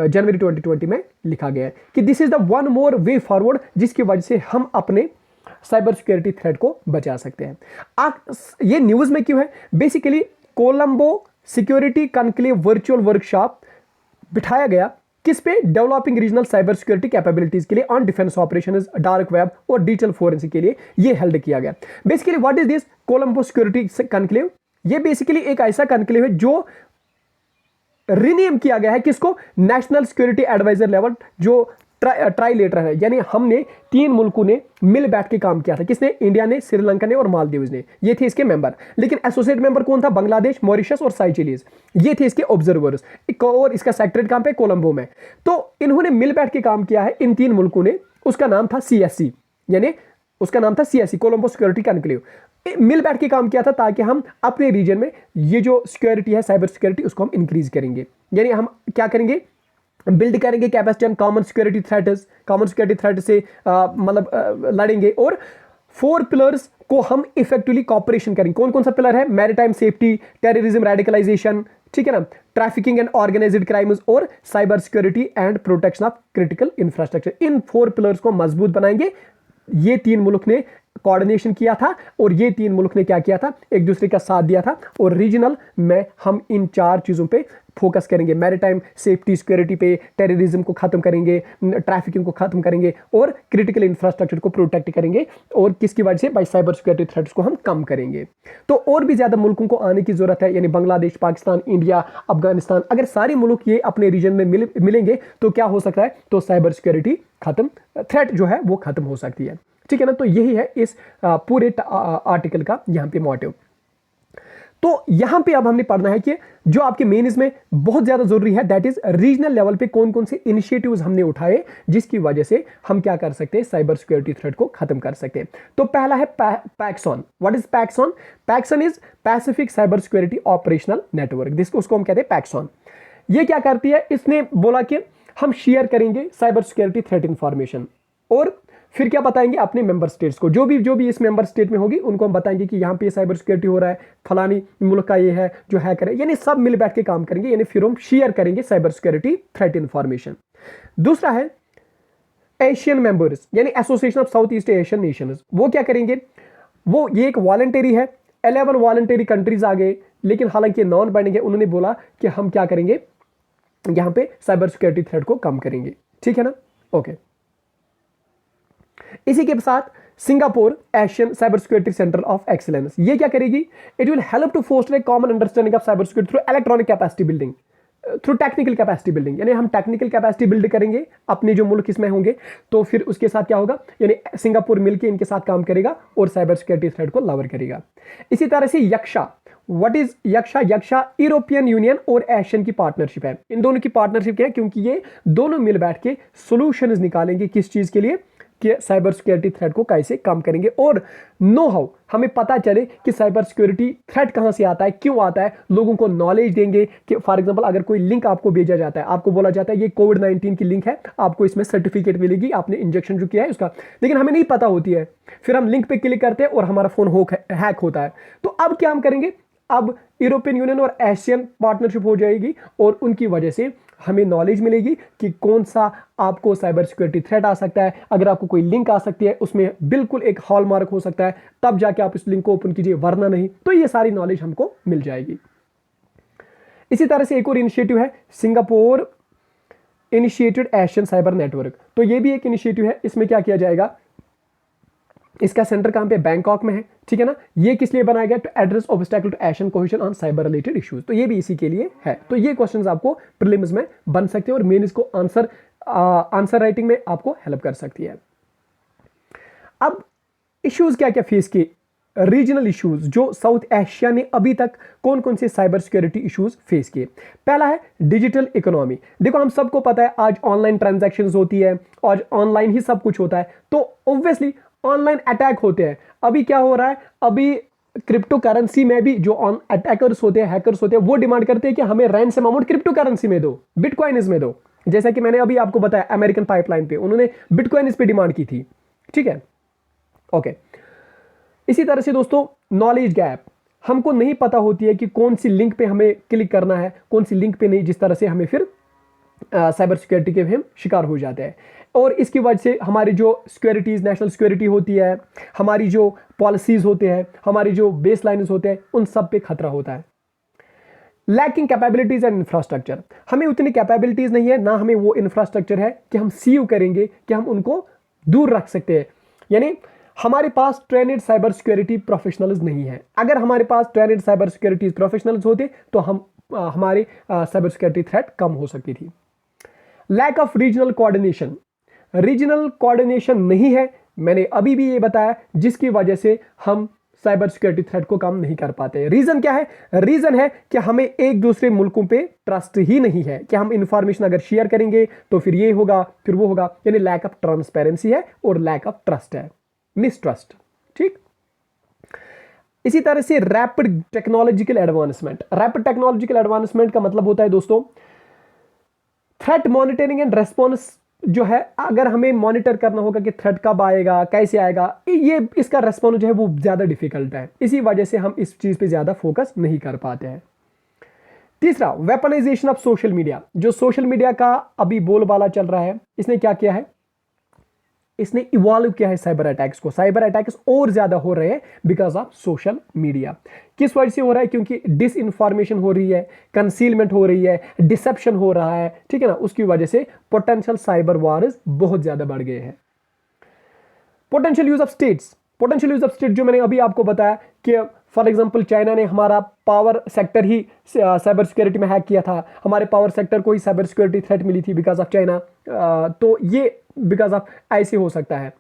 जनवरी 2020 में लिखा गया है कि this is the one more way forward जिसकी वजह से हम अपने साइबर सिक्योरिटी थ्रेट को बचा सकते हैं। ये न्यूज में क्यों है? Basically Colombo security conclave virtual workshop बिठाया गया, किस पे? Developing regional cyber security capabilities के लिए on defence operations, dark web और डिजिटल फोरेंसिक के लिए ये हेल्ड किया गया। Basically what is this Colombo security conclave? ये बेसिकली एक ऐसा कॉन्क्लेव है जो रिनेम किया गया है, किसको? नेशनल सिक्योरिटी एडवाइजर लेवल, जो ट्राइलेटरल है, यानी हमने 3 मुल्कों ने मिल बैठ के काम किया था। किसने? इंडिया ने, श्रीलंका ने और मालदीव्स ने, ये थे इसके मेंबर। लेकिन एसोसिएट मेंबर कौन था? बांग्लादेश, मॉरिशस और साइचेलिस, ये थे इसके ऑब्जर्वर्स। और इसका सेक्रेटरीट कहां पे? कोलंबो में। तो इन्होंने मिल बैठ के काम किया है इन 3 मुल्कों ने। उसका नाम था CSC, यानी उसका नाम था CSC, कोलंबो सिक्योरिटी कॉन्क्लेव। मिल बैठ के काम किया था ताकि हम अपने रीजन में ये जो सिक्योरिटी है, साइबर सिक्योरिटी, उसको हम इंक्रीज करेंगे। यानी हम क्या करेंगे? बिल्ड करेंगे capacity on common security threats, common security threat से मतलब लड़ेंगे। और 4 पिलर्स को हम इफेक्टिवली कॉपरेशन करेंगे। कौन कौन सा पिलर है? मैरीटाइम सेफ्टी, टेररिज्म, रेडिकलाइजेशन, ठीक है ना, ट्रैफिकिंग एंड ऑर्गेनाइज्ड क्राइम्स, और cyber security and protection of critical infrastructure. In 4 pillars को मजबूत बनाएंगे। ये 3 मुल्क ने कोऑर्डिनेशन किया था और ये 3 मुल्क ने क्या किया था? एक दूसरे का साथ दिया था। और रीजनल में हम इन 4 चीजों पे फोकस करेंगे। मैरीटाइम सेफ्टी सिक्योरिटी पे, टेररिज्म को खत्म करेंगे, ट्रैफिकिंग को खत्म करेंगे और क्रिटिकल इंफ्रास्ट्रक्चर को प्रोटेक्ट करेंगे। और किसकी वजह से? बाय साइबर सिक्योरिटी थ्रेट्स को हम कम करेंगे। तो और भी ज्यादा मुल्कों को आने की जरूरत है, यानी बांग्लादेश, पाकिस्तान, इंडिया, अफगानिस्तान। अगर सारे मुल्क ये अपने रीजन में मिलेंगे तो क्या हो सकता है? तो साइबर सिक्योरिटी खत्म, थ्रेट जो है वो खत्म हो सकती है। ठीक है ना। तो यही है इस पूरे आर्टिकल का यहां पे मोटिव। तो यहां पे अब हमने पढ़ना है कि जो आपके मेन इसमें बहुत ज्यादा जरूरी है, दैट इज रीजनल लेवल पे कौन कौन से इनिशिएटिव्स हमने उठाए जिसकी वजह से हम क्या कर सकते हैं? साइबर सिक्योरिटी थ्रेट को खत्म कर सकते हैं। तो पहला है PaCSON. What is PaCSON? PaCSON is Pacific cyber security operational network, जिसको उसको हम कहते हैं पैक्सॉन। ये क्या करती है? इसने बोला कि हम शेयर करेंगे साइबर सिक्योरिटी थ्रेट इंफॉर्मेशन और फिर क्या बताएंगे? अपने मेंबर स्टेट्स को, जो भी इस मेंबर स्टेट में होगी उनको हम बताएंगे कि यहाँ पे साइबर सिक्योरिटी हो रहा है, फलानी मुल्क का ये है जो हैकर है, यानी सब मिल बैठ के काम करेंगे, यानी फिर हम शेयर करेंगे साइबर सिक्योरिटी थ्रेट इंफॉर्मेशन। दूसरा है एशियन मेंबर्स, यानी association of south east Asian Nations. वो क्या करेंगे? वो ये एक वॉलंटरी है, 11 वॉलंटरी कंट्रीज आ गए, लेकिन हालांकि नॉन बाइंडिंग है। उन्होंने बोला कि हम क्या करेंगे? यहां पे साइबर सिक्योरिटी थ्रेट को कम करेंगे। ठीक है ना। ओके। इसी के साथ Singapore Asian cyber security centre of excellence, ये क्या करेगी? It will help to foster a common understanding of cyber security through electronic capacity building, through technical capacity building. यानी हम टेक्निकल कैपेसिटी बिल्ड करेंगे अपने जो मुल्क इसमें होंगे, तो फिर उसके साथ क्या होगा? यानी सिंगापुर मिलकर इनके साथ काम करेगा और साइबर सिक्योरिटी थ्रेट को लवर करेगा। इसी तरह से Yaksha, what is Yaksha? Yaksha European Union और एशियन की पार्टनरशिप है। इन दोनों की पार्टनरशिप है क्योंकि ये दोनों मिल बैठ के सोल्यूशंस निकालेंगे। किस चीज के लिए? कि साइबर सिक्योरिटी थ्रेट को कैसे कम करेंगे और नो हाउ हमें पता चले कि साइबर सिक्योरिटी थ्रेट कहां से आता है, क्यों आता है, लोगों को नॉलेज देंगे। कि फॉर एग्जांपल अगर कोई लिंक आपको भेजा जाता है, आपको बोला जाता है ये कोविड-19 की लिंक है, आपको इसमें सर्टिफिकेट मिलेगी, आपने इंजेक्शन जो किया है उसका, लेकिन हमें नहीं पता होती है, फिर हम लिंक पे क्लिक करते हैं और हमारा फोन हैक होता है। तो अब क्या हम करेंगे? अब यूरोपियन यूनियन और एशियन पार्टनरशिप हो जाएगी और उनकी वजह से हमें नॉलेज मिलेगी कि कौन सा आपको साइबर सिक्योरिटी थ्रेट आ सकता है। अगर आपको कोई लिंक आ सकती है, उसमें बिल्कुल एक हॉलमार्क हो सकता है, तब जाके आप इस लिंक को ओपन कीजिए, वरना नहीं। तो ये सारी नॉलेज हमको मिल जाएगी। इसी तरह से एक और इनिशिएटिव है Singapore initiated Asian cyber network. तो ये भी एक इनिशिएटिव है। इसमें क्या किया जाएगा? इसका सेंटर कहां पे? बैंकॉक में है। ठीक है ना। ये किस लिए बनाया गया? To address obstacle to Asian cohesion on cyber related issues. तो ये भी इसी के लिए है। तो ये क्वेश्चंस आपको प्रीलिम्स में बन सकते हैं और मेन इसको आंसर राइटिंग में आपको हेल्प कर सकती है। अब इश्यूज क्या क्या फेस किए? रीजनल इश्यूज जो साउथ एशिया ने अभी तक कौन कौन से साइबर सिक्योरिटी इश्यूज फेस किए? पहला है डिजिटल इकोनॉमी। देखो हम सबको पता है आज ऑनलाइन ट्रांजैक्शंस होती है, आज ऑनलाइन ही सब कुछ होता है, तो ऑब्वियसली ऑनलाइन अटैक होते हैं। अभी क्या हो रहा है? अभी क्रिप्टो करेंसी में भी जो अटैकर्स होते हैं, हैकर्स होते हैं, वो डिमांड करते हैं कि हमें रैंसम अमाउंट क्रिप्टो करेंसी में दो, बिटकॉइन में दो। जैसा कि मैंने अभी आपको बताया अमेरिकन पाइपलाइन पे उन्होंने बिटकॉइन इस पे डिमांड की थी। ठीक है। ओके। इसी तरह से दोस्तों नॉलेज गैप, हमको नहीं पता होती है कि कौन सी लिंक पे हमें क्लिक करना है, कौन सी लिंक पे नहीं, जिस तरह से हमें फिर साइबर सिक्योरिटी के हम शिकार हो जाते हैं। और इसकी वजह से हमारी जो सिक्योरिटीज, नेशनल सिक्योरिटी होती है, हमारी जो पॉलिसीज होते हैं, हमारी जो बेस लाइन्स होते हैं, उन सब पे खतरा होता है। लैकिंग कैपेबिलिटीज एंड इंफ्रास्ट्रक्चर, हमें उतनी कैपेबिलिटीज नहीं है, ना हमें वो इंफ्रास्ट्रक्चर है कि हम सीव करेंगे, कि हम उनको दूर रख सकते हैं। यानी हमारे पास ट्रेनेड साइबर सिक्योरिटी प्रोफेशनल्स नहीं है। अगर हमारे पास ट्रेनेड साइबर सिक्योरिटी प्रोफेशनल्स होते तो हमारी साइबर सिक्योरिटी थ्रेट कम हो सकती थी। Lack of regional coordination, regional coordination नहीं है, मैंने अभी भी ये बताया, जिसकी वजह से हम साइबर सिक्योरिटी थ्रेट को कम नहीं कर पाते। रीजन क्या है? रीजन है कि हमें एक दूसरे मुल्कों पे ट्रस्ट ही नहीं है, कि हम इंफॉर्मेशन अगर शेयर करेंगे तो फिर ये होगा फिर वो होगा, यानी लैक ऑफ ट्रांसपेरेंसी है और लैक ऑफ ट्रस्ट है, मिसट्रस्ट। ठीक, इसी तरह से rapid technological advancement. Rapid technological advancement का मतलब होता है दोस्तों थ्रेट मॉनिटरिंग एंड रेस्पॉन्स जो है, अगर हमें मॉनिटर करना होगा कि थ्रेट कब आएगा, कैसे आएगा, ये इसका रेस्पॉन्स जो है वो ज़्यादा डिफिकल्ट है, इसी वजह से हम इस चीज़ पे ज़्यादा फोकस नहीं कर पाते हैं। तीसरा, वेपनाइजेशन ऑफ सोशल मीडिया। जो सोशल मीडिया का अभी बोलबाला चल रहा है, इसने क्या किया है? इसने इवॉल्व किया है साइबर अटैक्स को। साइबर अटैक्स और ज्यादा हो रहे हैं बिकॉज ऑफ सोशल मीडिया। किस वजह से हो रहा है? क्योंकि डिसइंफॉर्मेशन हो रही है, कंसीलमेंट हो रही है, डिसेप्शन हो रहा है, ठीक है ना, उसकी वजह से पोटेंशियल साइबर वॉर्स बहुत ज्यादा बढ़ गए हैं। Potential use of states. Potential use of state जो मैंने अभी आपको बताया कि फॉर एग्जांपल चाइना ने हमारा पावर सेक्टर ही साइबर सिक्योरिटी में हैक किया था, हमारे पावर सेक्टर को ही साइबर सिक्योरिटी थ्रेट मिली थी बिकॉज ऑफ चाइना, तो ये बिकॉज ऑफ ऐसे हो सकता है।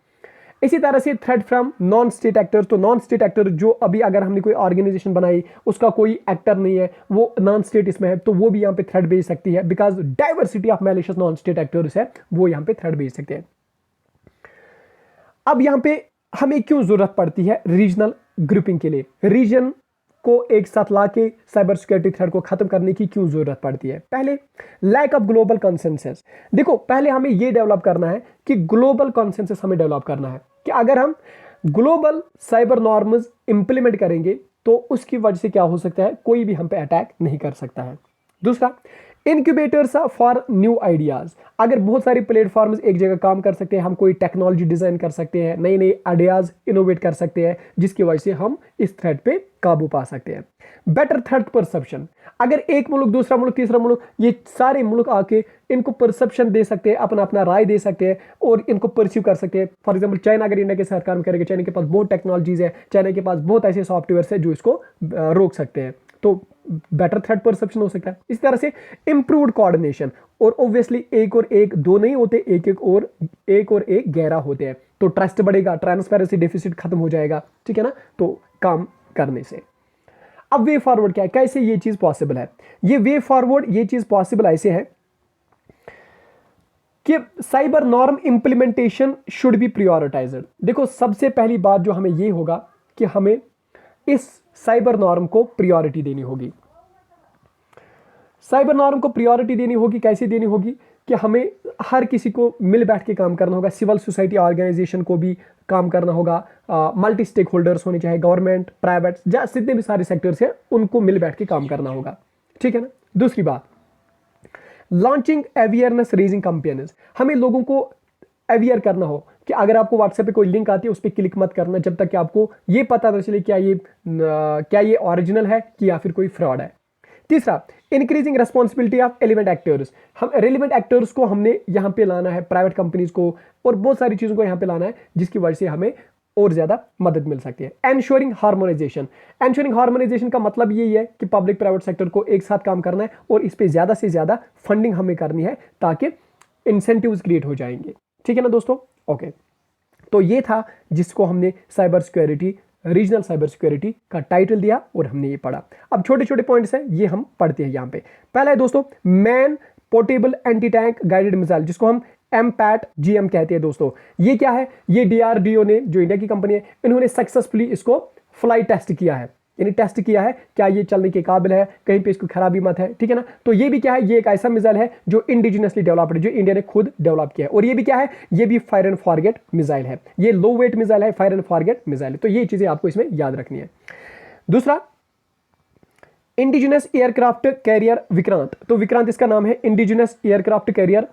इसी तरह से threat from non state actors. तो नॉन स्टेट एक्टर जो अभी अगर हमने कोई ऑर्गेनाइजेशन बनाई, उसका कोई एक्टर नहीं है, वो नॉन स्टेट इसमें है, तो वो भी यहाँ पे थ्रेट भेज सकती है because diversity of malicious non state actors है, वो यहाँ पे थ्रेट भेज सकते हैं। अब यहाँ पे हमें क्यों जरूरत पड़ती है रीजनल ग्रुपिंग के लिए? रीजन को एक साथ लाके साइबर सिक्योरिटी थ्रेट को खत्म करने की क्यों जरूरत पड़ती है? पहले, लैक ऑफ ग्लोबल कंसेंसस। देखो, पहले हमें यह डेवलप करना है कि ग्लोबल कंसेंसस हमें डेवलप करना है कि अगर हम ग्लोबल साइबर नॉर्म्स इंप्लीमेंट करेंगे तो उसकी वजह से क्या हो सकता है, कोई भी हम पे अटैक नहीं कर सकता है। दूसरा, इनक्यूबेटर्स फॉर न्यू आइडियाज। अगर बहुत सारे प्लेटफॉर्म्स एक जगह काम कर सकते हैं, हम कोई टेक्नोलॉजी डिजाइन कर सकते हैं, नई नई आइडियाज इनोवेट कर सकते हैं, जिसकी वजह से हम इस थ्रेट पे काबू पा सकते हैं। Better threat perception. अगर एक मुल्क, दूसरा मुल्क, तीसरा मुल्क, ये सारे मुल्क आके इनको परसेप्शन दे सकते हैं, अपना अपना राय दे सकते हैं और इनको परस्यू कर सकते हैं। फॉर एग्जाम्पल चाइना अगर इंडिया के साथ काम करेगा, चाइना के पास बहुत टेक्नोलॉजीज है, चाइना के पास बहुत ऐसे सॉफ्टवेयर है जो इसको रोक सकते हैं, तो बेटर थ्रेट परसेप्शन हो सकता है। इस तरह से इंप्रूव्ड कोऑर्डिनेशन, और ऑब्वियसली एक और एक दो नहीं होते, एक और एक गहरा होते हैं, तो ट्रस्ट बढ़ेगा, ट्रांसपेरेंसी डेफिसिट खत्म हो जाएगा, ठीक है ना, तो काम करने से। अब वे फॉरवर्ड क्या है, कैसे ये चीज पॉसिबल है? ये वे फॉरवर्ड, ये चीज पॉसिबल ऐसे है कि cyber norm implementation should be prioritised. देखो, सबसे पहली बात जो हमें ये होगा कि हमें इस साइबर नॉर्म को प्रायोरिटी देनी होगी। साइबर नॉर्म को प्रायोरिटी देनी होगी, कैसे देनी होगी कि हमें हर किसी को मिल बैठ के काम करना होगा, सिविल सोसाइटी ऑर्गेनाइजेशन को भी काम करना होगा, मल्टी स्टेक होल्डर्स होने चाहिए, गवर्नमेंट, प्राइवेट, जितने भी सारे सेक्टर्स हैं उनको मिल बैठ के काम करना होगा, ठीक है ना। दूसरी बात, लॉन्चिंग अवेयरनेस रेजिंग कैंपेन्स। हमें लोगों को अवेयर करना हो कि अगर आपको व्हाट्सएप पे कोई लिंक आती है उस पर क्लिक मत करना जब तक कि आपको ये पता न चले क्या ये ओरिजिनल है कि या फिर कोई फ्रॉड है। तीसरा, increasing responsibility of element actors. हम रेलिवेंट एक्टर्स को हमने यहाँ पे लाना है, प्राइवेट कंपनीज को और बहुत सारी चीज़ों को यहाँ पे लाना है, जिसकी वजह से हमें और ज़्यादा मदद मिल सकती है। Ensuring harmonisation. एंश्योरिंग हार्मोनाइजेशन का मतलब यही है कि पब्लिक प्राइवेट सेक्टर को एक साथ काम करना है और इस पर ज़्यादा से ज़्यादा फंडिंग हमें करनी है ताकि इंसेंटिव्स क्रिएट हो जाएंगे, ठीक है ना दोस्तों। ओके, तो ये था जिसको हमने cyber security, regional cyber security का टाइटल दिया और हमने ये पढ़ा। अब छोटे छोटे पॉइंट्स हैं, ये हम पढ़ते हैं यहाँ पे। पहला है दोस्तों man portable anti tank guided missile, जिसको हम MPAT-GM कहते हैं दोस्तों। ये क्या है? ये DRDO ने, जो इंडिया की कंपनी है, इन्होंने सक्सेसफुली इसको फ्लाई टेस्ट किया है, यानी टेस्ट किया है क्या ये चलने के काबिल है, कहीं पे इसको खराबी मत है, ठीक है ना। तो ये भी क्या है, ये एक ऐसा मिसाइल है जो इंडिजिनसली डेवलप्ड है, जो इंडिया ने खुद डेवलप किया है। और ये भी क्या है, ये भी फायर एंड फॉरगेट मिसाइल है, ये लो वेट मिसाइल है, फायर एंड फॉरगेट मिसाइल है। तो ये चीजें आपको इसमें याद रखनी है। दूसरा, इंडिजिनस एयरक्राफ्ट कैरियर विक्रांत। तो विक्रांत इसका नाम है, इंडिजिनस एयरक्राफ्ट कैरियर।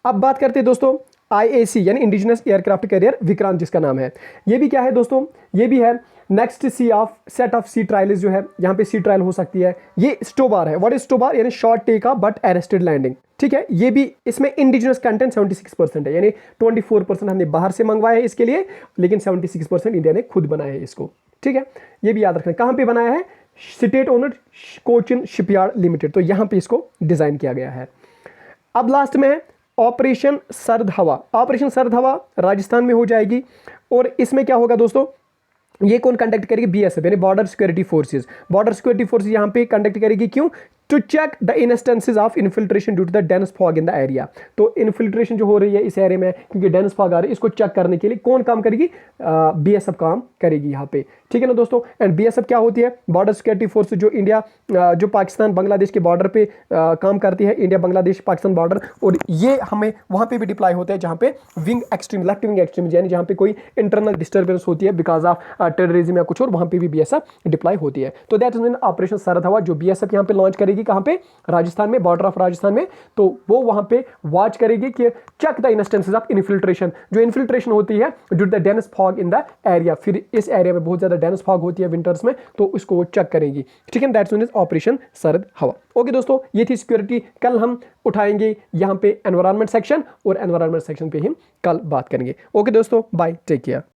अब बात करते हैं दोस्तों IAC यानी इंडिजिनस एयरक्राफ्ट कैरियर विक्रांत, जिसका नाम है। ये भी क्या है दोस्तों, ये भी है next set of sea trials, जो है यहाँ पे सी ट्रायल हो सकती है। ये स्टोबार है। What is STOBAR? यानी short take off but arrested landing, ठीक है। ये भी, इसमें इंडिजिनस कंटेंट 76% है, यानी 24% हमने बाहर से मंगवाया है इसके लिए, लेकिन 76% इंडिया ने खुद बनाया है इसको, ठीक है। ये भी याद रखना, कहाँ पे बनाया है? State owner Cochin shipyard limited, तो यहाँ पे इसको डिज़ाइन किया गया है। अब लास्ट में है ऑपरेशन सर्द हवा। ऑपरेशन सर्द हवा राजस्थान में हो जाएगी, और इसमें क्या होगा दोस्तों, ये कौन कंडक्ट करेगी, बीएसएफ यानी border security forces. Border security forces यहाँ पे कंडक्ट करेगी, क्यों, to check the instances of infiltration due to the dense fog in the area. तो इन्फिल्ट्रेशन जो हो रही है इस एरिया में क्योंकि डेंस फॉग आ रही है, इसको चेक करने के लिए कौन काम करेगी, बीएसएफ काम करेगी यहाँ पे, ठीक है ना दोस्तों। एंड बीएसएफ क्या होती है, बॉर्डर सिक्योरिटी फोर्स, जो इंडिया जो पाकिस्तान बांग्लादेश के बॉर्डर पे काम करती है, इंडिया बांग्लादेश पाकिस्तान बॉर्डर, और ये हमें वहाँ पे भी डिप्लॉय होते हैं जहाँ पे wing extreme, left wing extreme, यानी जहाँ पे कोई इंटरनल डिस्टर्बेंस होती है बिकॉज ऑफ टेररिज्म या कुछ और, वहाँ पे भी बीएसएफ डिप्लॉय होती है। तो दैट इज मीन ऑपरेशन सरद हवा, जो बीएसएफ यहाँ पे लॉन्च करेगी, कहाँ पे, राजस्थान में, बॉर्डर ऑफ राजस्थान में। तो वो वहाँ पे वॉच करेगी कि check the instances of infiltration, जो इन्फिल्ट्रेशन होती है due to the dense fog in the area, फिर इस एरिया में बहुत ज़्यादा डेंस फॉग होती है विंटर्स में, तो उसको वो चेक करेगी, ठीक है। दैट्स मीन ऑपरेशन सरद हवा। ओके दोस्तों, ये थी सिक्योरिटी। कल हम उठाएंगे यहाँ पे एनवायरमेंट सेक्शन, और एनवायरमेंट सेक्शन पे हम कल बात करेंगे। ओके दोस्तों, बाय, टेक केयर।